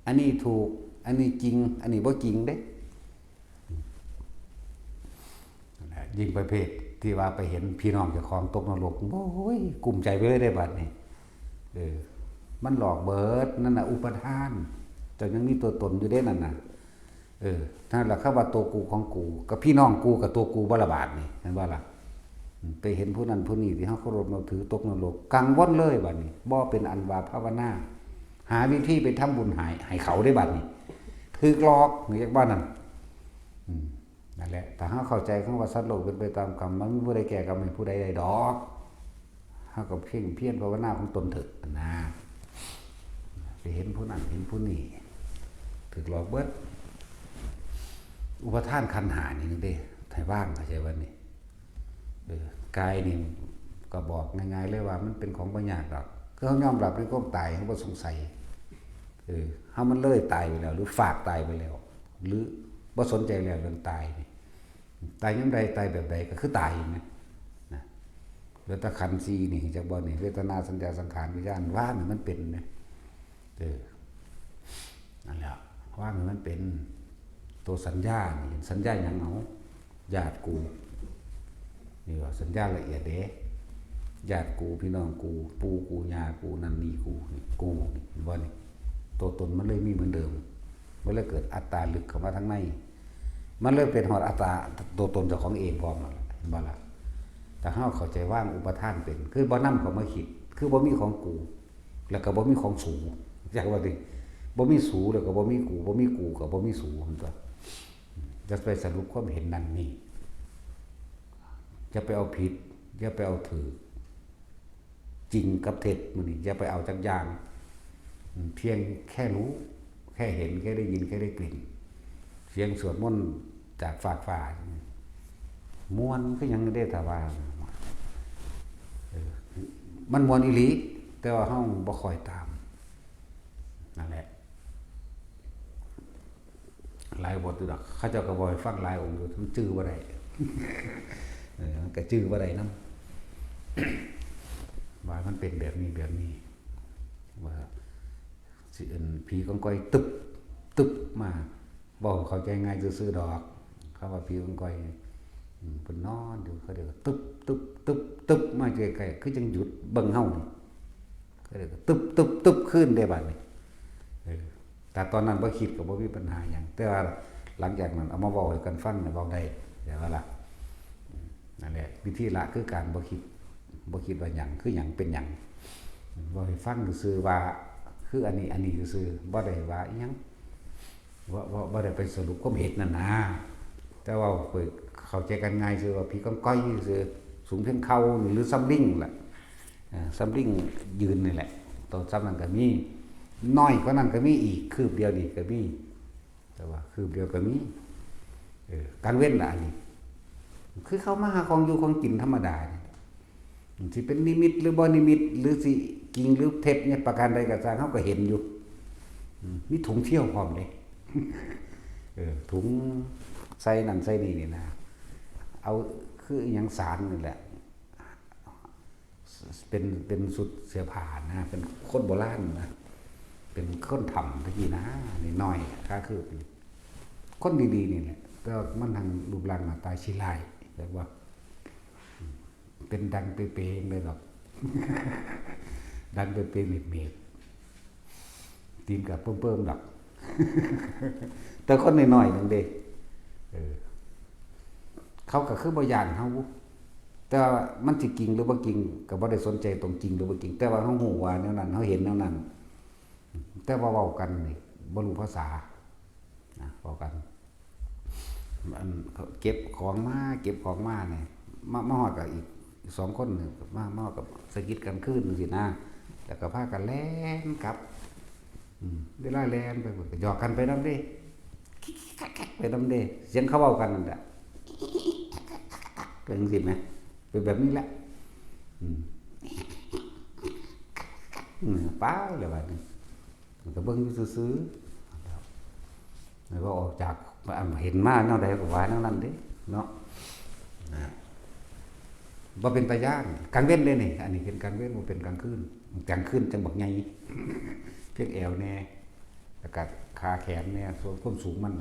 อันนี้ถูกอันนี้จริงอันนี้บ่จริงเด้ยิ่งประเภทที่ว่าไปเห็นพี่น้องเจ้าของตกนรกโอ้ยกลุ้มใจไปเลยได้บัดนี้มันหลอกเบิดนั่นน่ะอุปทานแต่ยังมีตัวตนอยู่ได้นั่นน่ะถ้าล่ะคำว่าตัวกูของกูกับพี่น้องกูกับตัวกูบ่ละบาดนี่เห็นบ่ล่ะไปเห็นผู้นั้นผู้นี้ที่เฮาเคารพนับถือตกนรกกังวลเลยบัดนี้บ่เป็นอันว่าภาวนาหาวิธีไปทำบุญให้เขาได้บัดนี้ถูกหลอกนี่จักว่านั่นนั่นแหละถ้าเฮาเข้าใจคำว่าสัตว์โลกเป็นไปตามกรรมมันบ่ได้แก่กรรมให้ผู้ใดได้ดอกเฮาก็เพียรภาวนาของตนเถิดนะไปเห็นผู้นั้นเห็นผู้นี้ถูกหลอกเบิดอุปทานขันธ์5นี่นึงเด้ให้ว่างเข้าใจว่านี่กายนี่ก็บอกง่ายๆเลยว่ามันเป็นของบ่ยากดอกคือเฮายอมรับในความตายเฮาบ่สงสัยเฮามันเลยตายไปแล้วหรือฝากตายไปแล้วหรือบ่สนใจแล้วเรื่องตายนี่ตายยามใดตายแบบใดก็คือตายนะแล้วถ้าขันธ์4นี่จักบ่นี่เวทนาสัญญาสังขารวิญญาณว่างมันเป็นนะนั่นแหละว่างมันเป็นตัวสัญญานี่สัญญาหยังเอาญาติกูนี่ว่าสัญญาละเอียดเด้ญาติกูพี่น้องกูปู่กูย่ากูนั่นนี่กูนี่กูนี่ว่านี่ตัวตนมันเลยมีเหมือนเดิมมันเลยเกิดอัตตาลึกเข้ามาทั้งในมันเลยเป็นหอดอัตตาตัวตนเจ้าของเองพร้อมแล้วเห็นบ่ล่ะแต่เฮาเข้าใจว่างอุปทานเป็นคือบ่นำเข้ามาคิดคือบ่มีของกูแล้วก็บ่มีของสูอยากว่าดิบ่มีสูแล้วก็บ่มีกูบ่มีกูก็บ่มีสูหั่นตัวจะไปสรุปความเห็นนั่นนี่จะไปเอาผิดอย่าไปเอาถือจริงกับเท็จมื้อนี้อย่าไปเอาจักอย่าง เพียงแค่รู้แค่เห็นแค่ได้ยินแค่ได้กลิ่นเสียงสวดมนต์จากฝากฝ่าม้วนก็ยังได้ถาวามันม้วนอีหลีแต่ว่าเฮาบ่ค่อยตามนั่นแหละหลายบทอยู่ดอกเขาเจ้าก็บ่ให้ฟังหลายองค์อยู่มันจื้อบ่ได้มันก็จื้อบ่ได้นำว่ามันเป็นแบบนี้ว่าสิเอิ้นผีกองก้อยตึบมาบ่เข้าใจง่ายซื่อๆดอกคำว่าผีกองก้อยเพิ่นนอนอยู่เขาเรียกว่าตึบมาใกล้ๆคือจังหยุดเบิ่งเฮานี่เขาเรียกว่าตึบขึ้นได้บัดนี้แต่ตอนนั้นบ่คิดก็บ่มีปัญหาหยังแต่ว่าหลังจากนั้นเอามาเว้าให้กันฟังเนี่ยเว้าได้แต่ว่าล่ะนั่นแหละวิธีละคือการบ่คิดว่าหยังคือหยังเป็นหยังบ่ให้ฟังซื่อๆว่าคืออันนี้ซื่อๆบ่ได้ว่าอีหยังบ่ได้ไปสรุปความเห็นนั่นนะแต่ว่าเข้าใจกันง่ายซื่อว่าผีก้องก้อยซื่อสูงเพียงเข่าหรือซัมลิงล่ะซัมลิงยืนนี่แหละตัวซัมนั้นก็มีน้อยกว่านั้นก็มีอีกคืบเดียวนี่ก็มีแต่ว่าคืบเดียวก็มีการเว้นล่ะอันนี้คือเข้ามาหาของอยู่ของกินธรรมดาสิเป็นนิมิตหรือบ่นิมิตหรือสิจริงหรือเท็จเนี่ยประการใดก็ตามเฮาก็เห็นอยู่มีถุงเที่ยวพร้อมเด้ถุงใส่นั่นใส่นี่นะเอาคือหยังสารนี่แหละเป็นสุดเสื้อผ้านะเป็นคนโบราณนะเป็นคนทำตะกี้นะนี่น้อยค่าคือคนดีๆนี่แหละก็มันทางรูปร่างหน้าตาชิลายแบบว่าเป็นดังเปย์ๆเลยหรอกดังเปย์ๆเมฆๆตีนกับเพิ่มๆดอกแต่คนน้อยๆนึงเด้เขาก็คือบ่ย่านเฮาแต่มันสิจริงหรือบ่จริงก็บ่ได้สนใจตรงจริงหรือบ่จริงแต่ว่าเฮาฮู้ว่าแนวนั้นเฮาเห็นแนวนั้นแต่ว่าเว้ากันนี่บ่รู้ภาษานะเว้ากันมันเก็บของมาเนี่ยมาฮอดกับอีก2คนนึงมาฮอดกับสะกิดกันคืนจังซี่นะแล้วก็พากันแล่นกลับเวลาแล่นไปก็หยอกกันไปนำเด้ไปนำเด้เสียงเขาเว้ากันนั่นแหละเป็นจังซี่มั้ยเป็นแบบนี้แหละป้าเลยบัดนี้มันก็เบิ่งอยู่ซื่อๆแล้วก็ออกจากเห็นมาแนวใดก็ว่าแนวนั้นเด้เนาะบ่เป็นตาย่านกลางเว้นเด้นี่อันนี้เป็นกลางเว้นบ่เป็นกลางคืนจังบักใหญ่เพียงแอวแน่แล้วก็ขาแขนแน่ส่วนความสูงมัน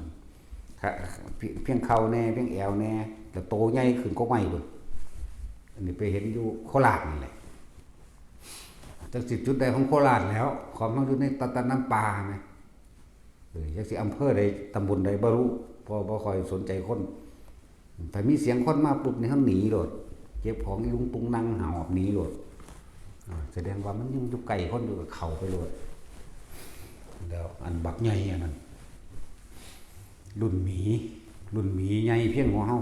เพียงเข่าแน่เพียงแอวแน่แต่โตใหญ่ขึ้นกว่าใหม่เบิ่งอันนี้ไปเห็นอยู่โคราชนี่แหละจังสิจุดใดของโคราชแล้วของมันอยู่ในตะน้ำปลาแม่จังสิอำเภอใดตำบลใดบ่รู้เพราะบ่ค่อยสนใจคนถ้ามีเสียงคนมาปุ๊บนี่เฮาหนีโลดเก็บของอีลุงตุงนั่งหอบหนีโลดแสดงว่ามันยังอยู่ไกลคนอยู่กับเขาไปโลดแล้วอันบักใหญ่อันนั้นรุ่นหมีใหญ่เพียงหัวเฮา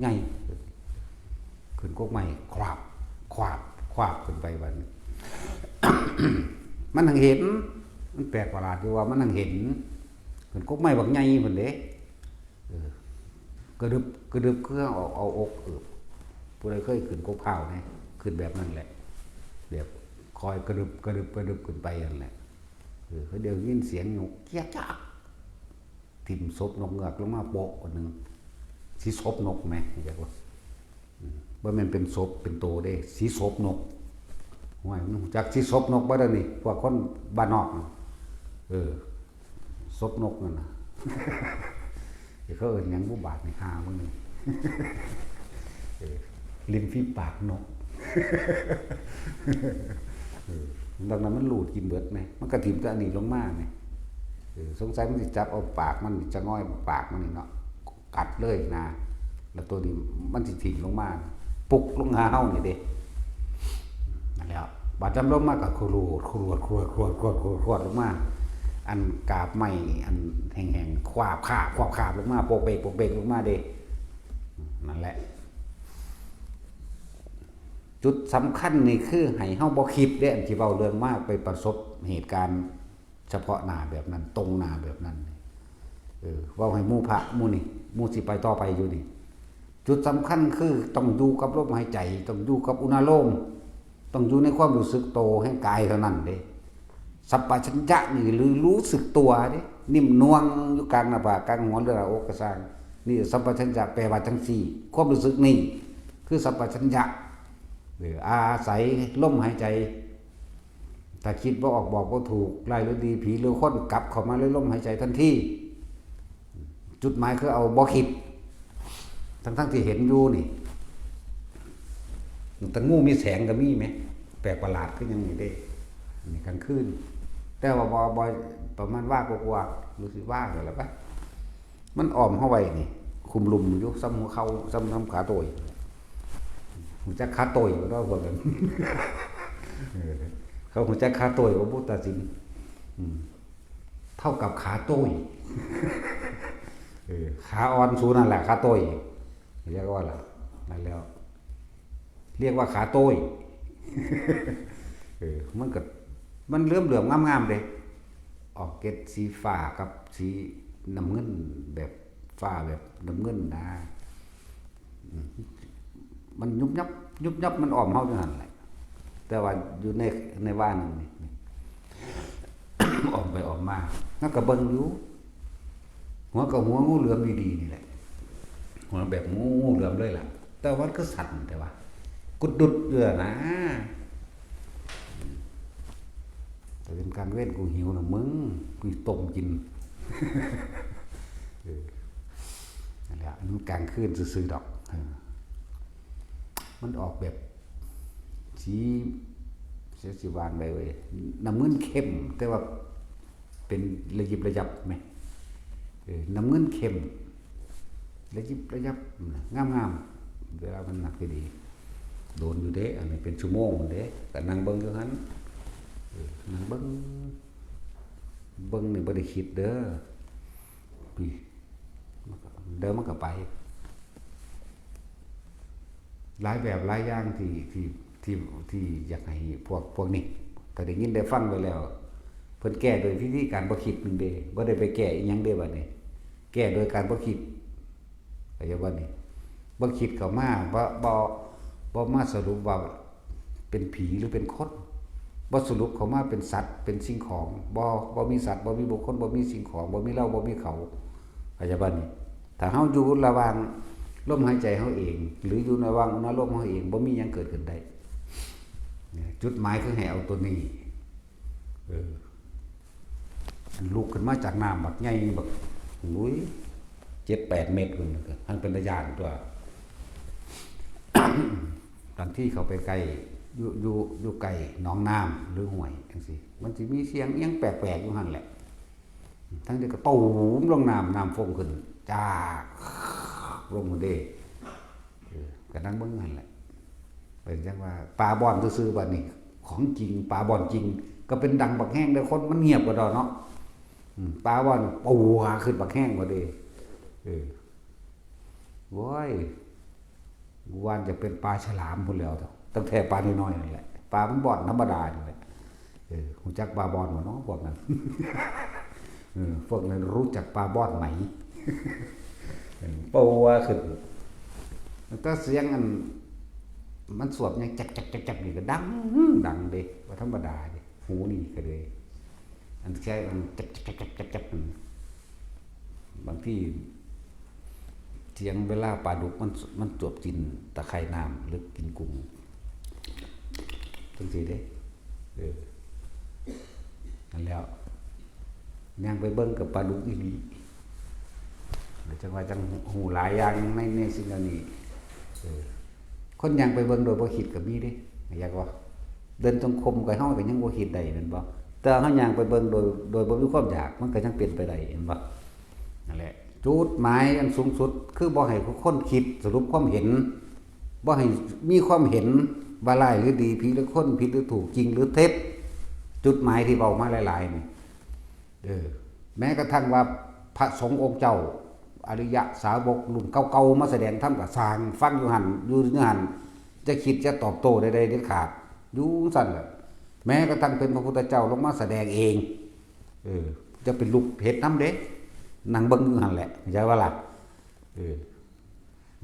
ใหญ่ขึ้นกกใหม่ขวาบขึ้นไปบัดนี้ มันหังเห็นมันแปลกประหลาดอยู่ว่ามันหังเห็นขึ้นกกใหม่บักใหญ่พุ่นเด้กระดึบเครื่องเอาอกผู้ใดเคยขึ้นกกเผาเนี่ยขึ้นแบบนั้นแหละแบบคอยกระดึบขึ้นไปนั่นแหละเขาเดี๋ยวยินเสียงนกเกี้ยจักทิ่มศพนกเงือกลงมาโปะคนนึงสิศพนกมั้ยเข้าใจบ่บ่แม่นเป็นศพเป็นโตเด้สิศพนกห้วยมันจักสิศพนกบ่ได้นี่พวกคนบ้านนอกศพนกนั่นน่ะเขาเอิ้นหยังบ่บาดนี่หามื้อนึงลิ้นฝีปากนกดังนั้นมันหลูดกินเบิดไหมมันกระถิ่มก็อันนี้ลงมาไหมสงสัยมันสิจับเอาปากมันจะง่อยปากมันนี่เนาะกัดเลยนะแล้วตัวนี้มันสิถิ่มลงมาปุกลงหาเฮานี่เด้นั่นแหละบาดจำลงมาก็ครูดลงมาอันกาบไม้อันแห้งๆควาบขาบลงมาโปกเบกลงมาเด้นั่นแหละจุดสำคัญนี่คือให้เฮาบ่คิดเด้อันที่เว้าเรื่องมากไปประสบเหตุการณ์ เฉพาะหน้าแบบนั้นตรงหน้าแบบนั้นเว้าให้หมู่พระหมู่นี่หมู่สิไปต่อไปอยู่นี่จุดสำคัญคือต้องอยู่กับลมหายใจต้องอยู่กับอุณโลมต้องอยู่ในความรู้สึกโตแห่งกายเท่านั้นเด้สัพพัญญะนี่หรือรู้สึกตัวเด้นิ่มนวลอยู่กลางหน้าผากกลางหัวหรือหน้าอกก็สร้างนี่สัพพัญญะแปลว่าจังซี่ความรู้สึกนี่คือสัพพัญญะอาศัยลมหายใจถ้าคิดบ่ออกบอกบ่ถูกไล่หรือดีผีหรือคนกลับเข้ามาเลยลมหายใจทันทีจุดหมายคือเอาบ่คิดทั้งที่เห็นอยู่นี่แต่งูมีแสงก็มีไหมแปลกประหลาดขึ้นยังนี่เด้นี่กลางคืนแต่ว่าบ่ประมาณว่ากว่ารู้สึกว่าแล้วปะมันอ้อมเข้าไว้นี่คุมลุมอยู่ซ้ำหัวเข่าซ้ำขาโตยหัวจักขาโตยก็ได้พวกนั้นเขาหัวจักขาโตยว่าพุทธศิลป์เท่ากับขาโตยขาอ่อนสูนั่นแหละขาโตยเรียกว่าอะไรนั่นแล้วเรียกว่าขาโต้ยมันเหลื่อมงามๆเลยออกเกล็ดสีฟ้ากับสีน้ำเงินแบบฟ้าแบบน้ำเงินนะมันยุบยับมันอ่อมเฮาอยู่หั่นแหละแต่ว่าอยู่ในว่านนี่ออกไปออกมาแล้วก็เบิ่งอยู่หัวกับหัวงูเหลือมดีๆนี่แหละหัวแบบงูเหลือมเลยล่ะแต่ว่าก็สั่นแต่ว่ากุดดุดเดือนะแต่เป็นการเว้นกูหิวนะมึงกูต้มกินนั่นแหละมันกลางคืนซื่อๆดอกมันออกแบบสีวานไปเว้ยน้ำเงินเข้มแต่ว่าเป็นระยิบระยับไหมน้ำเงินเข้มระยิบระยับงามเวลามันหนักดีโดนอยู่เด้อันนี้เป็นชั่วโมงเด้แต่นั่งเบิ่งอยู่หั่นนั่งเบิ่งนี่บ่ได้คิดเด้อพี่เดินมันก็ไปหลายแบบหลายอย่างที่อยากให้พวกนี้ก็ได้ยินได้ฟังไปแล้วเพิ่นแก้โดยวิธีการบ่คิดนึงเด้บ่ได้ไปแก้อีหยังเด้บัดนี้แก้โดยการบ่คิดก็อย่างว่านี่บ่คิดเข้ามาบ่มาสรุปว่าเป็นผีหรือเป็นคนบ่สรุปเข้ามาเป็นสัตว์เป็นสิ่งของบ่มีสัตว์บ่มีบุคคลบ่มีสิ่งของบ่มีเราบ่มีเขาก็อย่างว่านี่ถ้าเฮาอยู่ระหว่างลมหายใจเฮาเองหรืออยู่ระหว่างอุณหภูมิเฮาเองบ่มีหยังเกิดขึ้นได้จุดหมายคือให้เอาตัวนี้ลุกขึ้นมาจากน้ำบักใหญ่บักนุ้ย 7-8 เมตรพุ่นก็ทั้งเป็นระยะตัวตอนที่เขาไปใกล้อยู่ไกลหนองน้ำหรือห้วยจังซี่มันสิมีเสียงอีหยังแปลกๆอยู่หั่นแหละทั้งที่ก็ตูมลงน้ำฟงขึ้นจากลงมาเด้ก็นั่งเบิ่งหั่นแหละเป็นจังว่าปลาบ่อนซื่อๆบัดนี้ของจริงปลาบ่อนจริงก็เป็นดังบักแห้งได้คนมันเงียบกว่าดอกเนาะปลาบ่อนปูหาขึ้นบักแห้งกว่าเด้โว้ยว่านจะเป็นปลาฉลามพุ่นแล้วตั้งแต่ปลาน้อยๆนั่นแหละปลามันบ่อนธรรมดานี่แหละรู้จักปลาบ่อนบ่เนาะพวกนั้นพวกนั้นรู้จักปลาบ่อนไหมปูขึ้นแต่เสียงอันมันสวบยังจักนี่ก็ดังเด้ว่าธรรมดาเด้หูนี่ก็เลยอันแค่มันจักบางที่เสียงเวลาปลาดุกมันจวบกินตะไคร่น้ำหรือกินกุ้งจังซี่เด้นั่นแล้วย่างไปเบิ่งกับปลาดุกอีหลีจังว่าจังหูหลายอย่างในสิ่งเหล่านี้คนย่างไปเบิ่งโดยบ่คิดก็มีเด้อยากว่าเดินจงกรมก็เฮาก็ยังบ่คิดได้แม่นบ่แต่เฮาย่างไปเบิ่งโดยบ่มีความอยากมันก็ยังเป็นไปได้เห็นบ่นั่นแหละจุดหมายอันสูงสุดคือบ่ให้คนคิดสรุปความเห็นบ่ให้มีความเห็นว่าร้ายหรือดีผิดหรือคนผิดหรือถูกจริงหรือเท็จจุดหมายที่เว้ามาหลายๆนี่แม้กระทั่งว่าพระสงฆ์องค์เจ้าอริยะสาวกรุ่นเก่าๆมาแสดงธรรมก็สร้างฟังอยู่หั่นอยู่หั่นจะคิดจะตอบโต้ใดๆเด็ดขาดอยู่ซั่นแหละแม้กระทั่งเป็นพระพุทธเจ้าลงมาแสดงเอง จะเป็นลูกเฮ็ดน้ำเด้นั่งเบิ่งอยู่หั่นแหละเข้าใจว่าล่ะ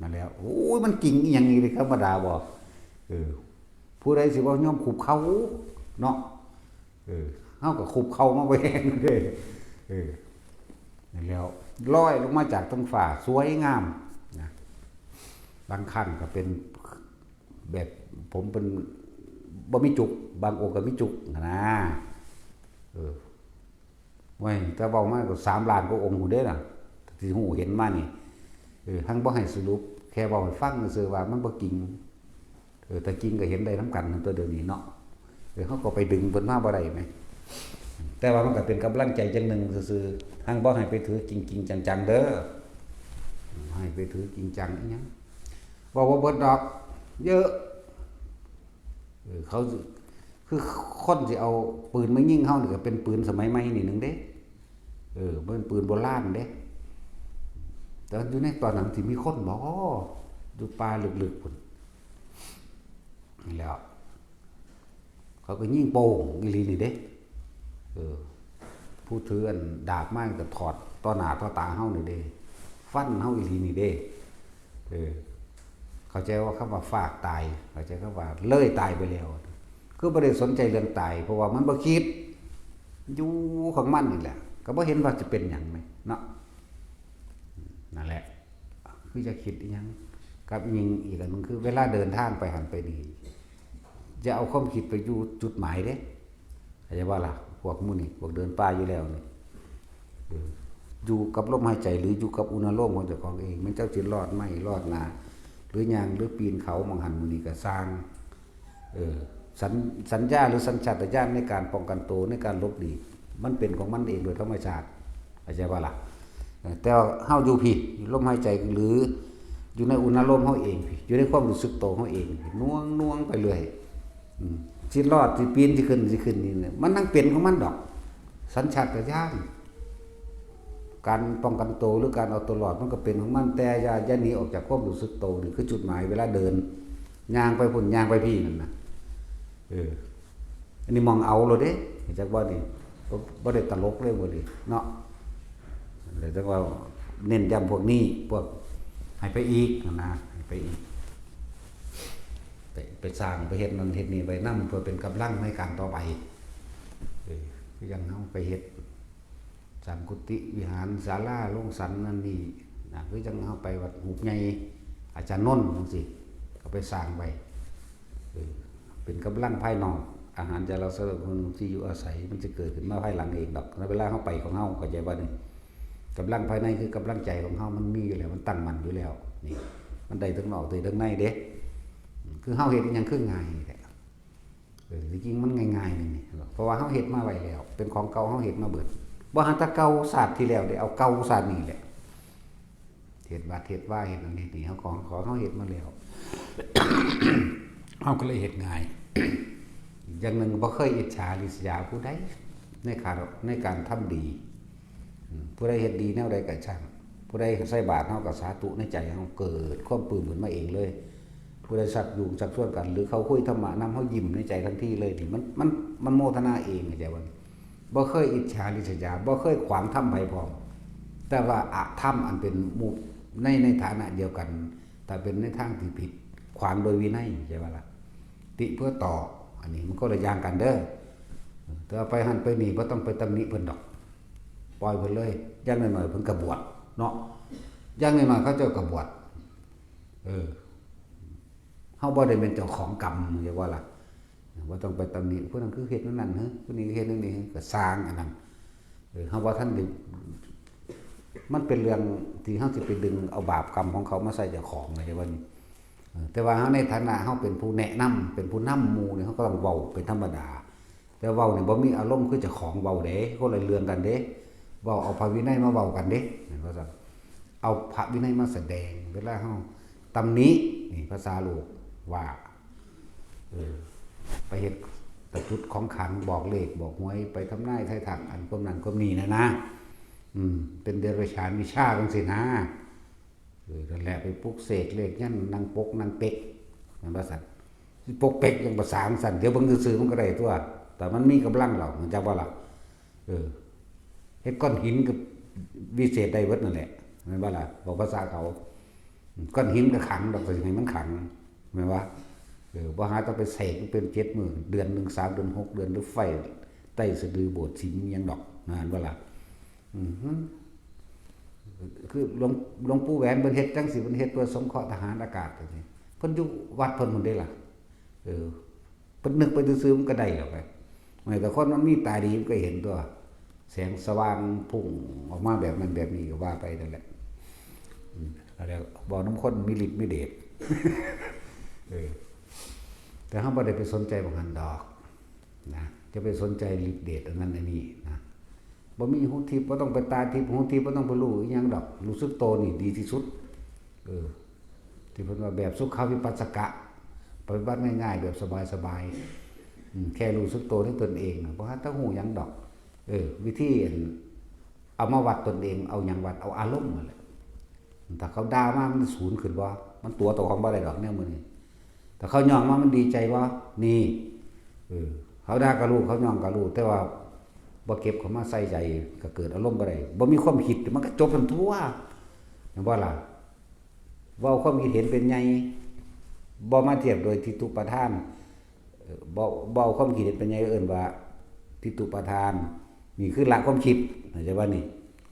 นั่นแล้วโอ้ยมันกิ่งอีหยังนี่ธรรมดาบ่ผู้ใดสิว่ายอมขุบเขาเนาะเฮาก็ขุบเขามาไว้แห้งเด้นั่นแล้วลอยลงมาจากท้องฟ้าสวยงามนะบางครั้งก็เป็นแบบผมเป็นบ่มีจุกบางองค์ก็มีจุกนะไว้แต่เว้ามาก็3ล้านกว่าองค์พู่นเด้น่ะที่ฮู้เห็นมานี่ทั้งบ่ให้สรุปแค่เว้าให้ฟังซื่อว่ามันบ่จริงแต่จริงก็เห็นได้นำกันตัวเดี๋ยวนี้เนาะเฮาก็ไปดึงเพิ่นมาบ่ได้แหมแต่ว่ามันก็เป็นกำลังใจจังนึงซื่อๆทั้งบ่ให้ไปถือจริงๆจังๆเด้อให้ไปถือจริงจังอีหยังบ่เบิดดอกเยอะเขาคือคนสิเอาปืนมายิงเฮานี่ก็เป็นปืนสมัยใหม่นี่นึงเด้มันเป็นปืนโบราณเด้แต่อยู่ในตอนนั้นที่มีคนบ่อยู่ป่าลึกๆพุ่นนี่แล้วเขาก็ยิงโป่งอีหลีนี่เด้ผู้ถืออันดาบมาก็ถอดต่อหน้าต่อตาเฮานี่เด้ฟันเฮาอีหลีนี่เด้เข้าใจว่าคำว่าฝากตายเข้าใจคำว่าเลยตายไปแล้วคือบ่ได้สนใจเรื่องตายเพราะว่ามันบ่คิดอยู่ของมันนี่แหละก็บ่เห็นว่าจะเป็นหยังไหมเนาะนั่นแหละคือจะคิดอีหยังกับยิงอีกอันนึงคือเวลาเดินทางไปหันไปนี่จะเอาความคิดไปอยู่จุดหมายเด้เข้าใจว่าล่ะพวกมื้อนี่พวกเดินป่าอยู่แล้วนี่อยู่กับลมหายใจหรืออยู่กับอุณหภูมิของเจ้าของเองมันเจ้าสิรอดไม่รอดนาหรือหยังหรือปีนเขามองหันมื้อนี้ก็สร้างสัญญาหรือสัญชาตญาณในการป้องกันตัวในการหลบหลีกมันเป็นของมันเองโดยธรรมชาติเข้าใจว่าล่ะแต่เฮาอยู่พี่ลมหายใจหรืออยู่ในอุณหภูมิเฮาเองพี่อยู่ในความรู้สึกโตเฮาเองน่วงไปเรื่อยสิรอดสิปีนสิขึ้นนี่มันนั่งเป็นของมันดอกสัญชาตญาณการป้องกันตัวหรือการเอาตัวรอดมันก็เป็นของมันแต่อย่าหนีออกจากความรู้สึกโตนี่คือจุดหมายเวลาเดินย่างไปพุ่นย่างไปพี่นั่นน่ะอันนี้มองเอาเลยเด้จักว่านี่บ่ได้ตลกเลยบ่ดิเนาะเลยจักว่าเน้นย้ำพวกนี้พวกให้ไปอีกนะให้ไปอีกไปสร้างไปเฮ็ดนั่นเฮ็ดนี่ไปนำเพื่อเป็นกำลังในการต่อไปคือยังเฮาไปเฮ็ดสร้างกุฏิวิหารศาลาโรงสันนั่นนี่นะคือจังเฮาไปวัดหูใหญ่อาจารย์นนท์จังซี่ก็ไปสร้างไว้เป็นกำลังภายนอกอาหารจะเราสำหรับคนที่อยู่อาศัยมันจะเกิดขึ้นมาภายหลังเองดอกในเวลาเฮาไปของเฮาเข้าใจบ่นี่กำลังภายในคือกำลังใจของเฮามันมีอยู่แล้วมันตั้งมั่นอยู่แล้วนี่มันได้ทั้งนอกได้ทั้งในเด้คือเฮาเฮ็ดอีหยังคือง่ายแท้จริงๆมันง่ายๆนี่เพราะว่าเฮาเฮ็ดมาไว้แล้วเป็นของเก่าเฮาเฮ็ดมาเบิดบ่หันแต่เก่าศาสตร์ที่แล้วได้เอาเก่าศาสตร์นี่แหละเฮ็ดบาดเฮ็ดว่าเฮ็ดอันนี้นี่เฮาของเฮาเฮ็ดมาแล้ว เฮาก็เลยเฮ็ดง่าย อย่างนึงบ่เคยอิจฉาริษยาผู้ใดในการทำดีผู้ใดเฮ็ดดีแนวใดก็ช่างผู้ใดใส่บาตรเฮาก็สาธุในใจเฮาเกิดความปลื้มขึ้นมาเองเลยผู้ใดสักอยู่สักส่วนกันหรือเขาคุยธรรมะนำเฮายิ้มในใจทันทีเลยนี่มันโมทนาเองเข้าใจบ่บ่เคยอิจฉาริษยาบ่เคยขวางธรรมไผพร้อมแต่ว่าอธรรมอันเป็นหมู่ในฐานะเดียวกันแต่เป็นในทางที่ผิดขวางโดยวินัยใช่ป่ะล่ะติเพื่อต่ออันนี้มันก็ละอย่างกันเด้อแต่ไปหันไปนี่บ่ต้องไปตำหนิเพิ่นดอกปล่อยเพิ่นเลยอย่างน้อยๆเพิ่นก็บวชเนาะอย่างน้อยๆเขาเจ้าก็บวชเฮาบ่ได้เป็นเจ้าของกรรมใช่ป่ะล่ะบ่ต้องไปตำหนิผู้นั้นคือเฮ็ดนั่นเฮ้อผู้นี้เฮ็ดนี่ก็สร้างอันนั้นเฮาว่าท่านได้มันเป็นเรื่องที่เฮาสิไปดึงเอาบาปกรรมของเขามาใส่เจ้าของใช่ป่ะแต่ว่าเฮาในฐานะเฮาเป็นผู้แนะนำเป็นผู้นำหมู่นี่เฮาก็ต้องเว้าเป็นธรรมดาแต่เว้านี่บ่มีอารมณ์คือเจ้าของเว้าเด้คนละเรื่องกันเด้เว้าเอาพระวินัยมาเว้ากันเด้ว่าซั่นเอาพระวินัยมาแสดงเวลาเฮาตำหนินี่ภาษาโลกว่าไปเฮ็ดตะจุดของขังบอกเลขบอกหวยไปทำนายทายทักอันพวกนั้นก็มีนะเป็นเดรัจฉานวิชาจังซี่นะนั่นแหละไปปลุกเสกเลขยันนางปกนางเป็กนั่นว่าซั่นสิปกเป็กยังภาษาซั่นเดี๋ยวเบิ่งซื่อๆมันก็ได้ตัวแต่มันมีกำลังหรอกมันจักว่าล่ะ เฮ็ดก้อนหินกับวิเศษได้เบิดนั่นแหละแม่นบ่ล่ะบอกภาษาเขาก้อนหินก็ขังดอกก็ให้มันขังแม่นว่าบ่หาต้องไปเสกเป็น7มื้อเดือน1 3เดือน6เดือนหรือไฟใต้สะดือโบสถ์สิงหยังดอกนั่นบ่ล่ะคือหลวงปู่แหวนเพิ่นเฮ็ดจังสิเพิ่นเฮ็ดเพื่อสงเคราะห์ทหารอากาศจังซี่เพิ่นอยู่วัดเพิ่นพุ่นเด้ล่ะเพิ่นนึกไปซื่อๆมันก็ได้แล้วไปไม่แต่คนมันมีตาดีมันก็เห็นตัวแสงสว่างพุ่งออกมาแบบนั้นแบบนี้ก็ว่าไปนั่นแหละแล้วบ่น้ำข้นมีฤทธิ์มีเดชแต่เฮาบ่ได้ไปสนใจบางหันดอกนะจะไปสนใจฤทธิ์เดชอันนั้นอันนี้นะบ่มีหูทิพย์บ่ต้องไปตาทิพย์หูทิพย์บ่ต้องไปรู้อีหยังดอกรู้สึกโตนี่ดีที่สุดที่เพิ่นว่าแบบสุขวิปัสสกะปฏิบัติง่ายๆแบบสบายๆแค่รู้สึกโตในตนเองบ่ฮะต้องฮู้หยังดอกวิธีเอามาวัดตนเองเอาหยังวัดเอาอารมณ์นั่นแหละถ้าเขาด่ามามันศูนย์ขึ้นบ่มันตัวของบ่ได้ดอกแนวมื้อนี้แต่เขาย่องมามันดีใจบ่นี่เขาด่าก็รู้เขาย่องก็รู้แต่ว่าบ่เก็บเข้ามาใส่ใจก็เกิดอารมณ์บ่ได้บ่มีความคิดมันก็จบกันทั่วแม่นบ่ล่ะเว้าความคิดเห็นเป็นใหญ่บ่มาเทียบโดยทิฏฐุปทานบ่เอาความคิดเห็นเป็นใหญ่เอิ้นว่าทิฏฐุปทานนี่คือหลักความคิดเข้าใจบ่นี่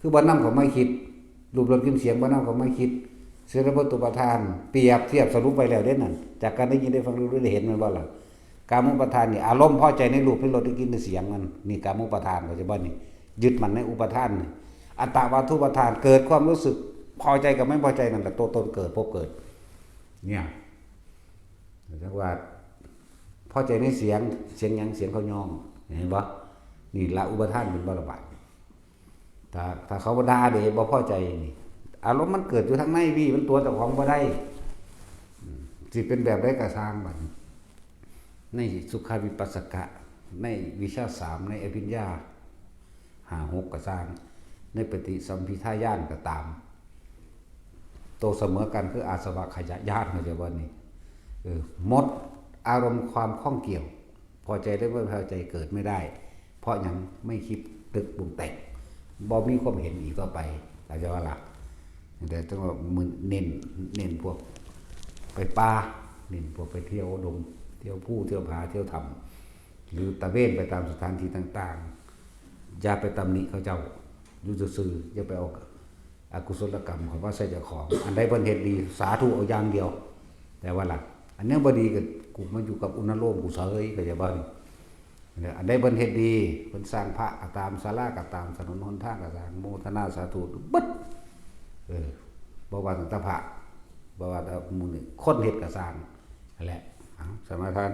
คือบ่นำเข้ามาคิดรูปรสกลิ่นเสียงบ่นำเข้ามาคิดเสรวัตถุปทานเปรียบเทียบสรุปไปแล้วเด้นั่นจากการได้ยินได้ฟังได้เห็นมันบ่ล่ะกามุปทานนี่อารมณ์พอใจในรูปในรสในกลิ่นในเสียงมันนี่กามุปทานเข้าใจบ่นี่ยึดมันในอุปทานนี่อัตตวาทุปทานเกิดความรู้สึกพอใจกับไม่พอใจนั่นแหละตัวตนเกิดพบเกิดเนี่ยเรียกว่าพอใจในเสียงหยังเสียงเขายองเห็นบ่นี่ละอุปทานเป็นบ่ระบาดถ้าเขาบ่ด่าเด้บ่พอใจนี่อารมณ์มันเกิดอยู่ทางในพี่มันตัวเจ้าของบ่ได้สิเป็นแบบใดก็สร้างบัดในสุขวิปัสสกะในวิชา3ในอภิญญา5 6ก็สร้างในปฏิสัมภิทาญาณก็ตามโตเสมอกันคืออาสวะขยะญาณเข้าใจบ่นี่หมดอารมณ์ความข้องเกี่ยวพอใจได้บ่พอใจเกิดไม่ได้เพราะหยังไม่คิดตึกปรุงแต่งบ่มีความเห็นอีกต่อไปเข้าใจว่าล่ะแต่ต้องว่ามึงเน้นพวกไปป่าเน้นพวกไปเที่ยวดงเที่ยวภูเที่ยวผาเที่ยวถ้ำหรือตะเวนไปตามสถานที่ต่างๆอย่าไปตำหนิเขาเจ้าอยู่ซื่อๆอย่าไปเอาอกุศลกรรมของว่าใส่เจ้าของอันใดเพิ่นเฮ็ดดีสาธุเอาอย่างเดียวแต่ว่าล่ะอันนี้บ่ดีก็กูมาอยู่กับอุณโลมกูเสยก็จะบ่นี่อันใดเพิ่นเฮ็ดดีเพิ่นสร้างพระก็ตามศาลาก็ตามถนนหนทางก็สร้างโมทนาสาธุบึดบ่ว่าตั้งแต่พระบ่ว่าแต่หมู่นี่คนเฮ็ดก็สร้างนั่นแหละสมาทาน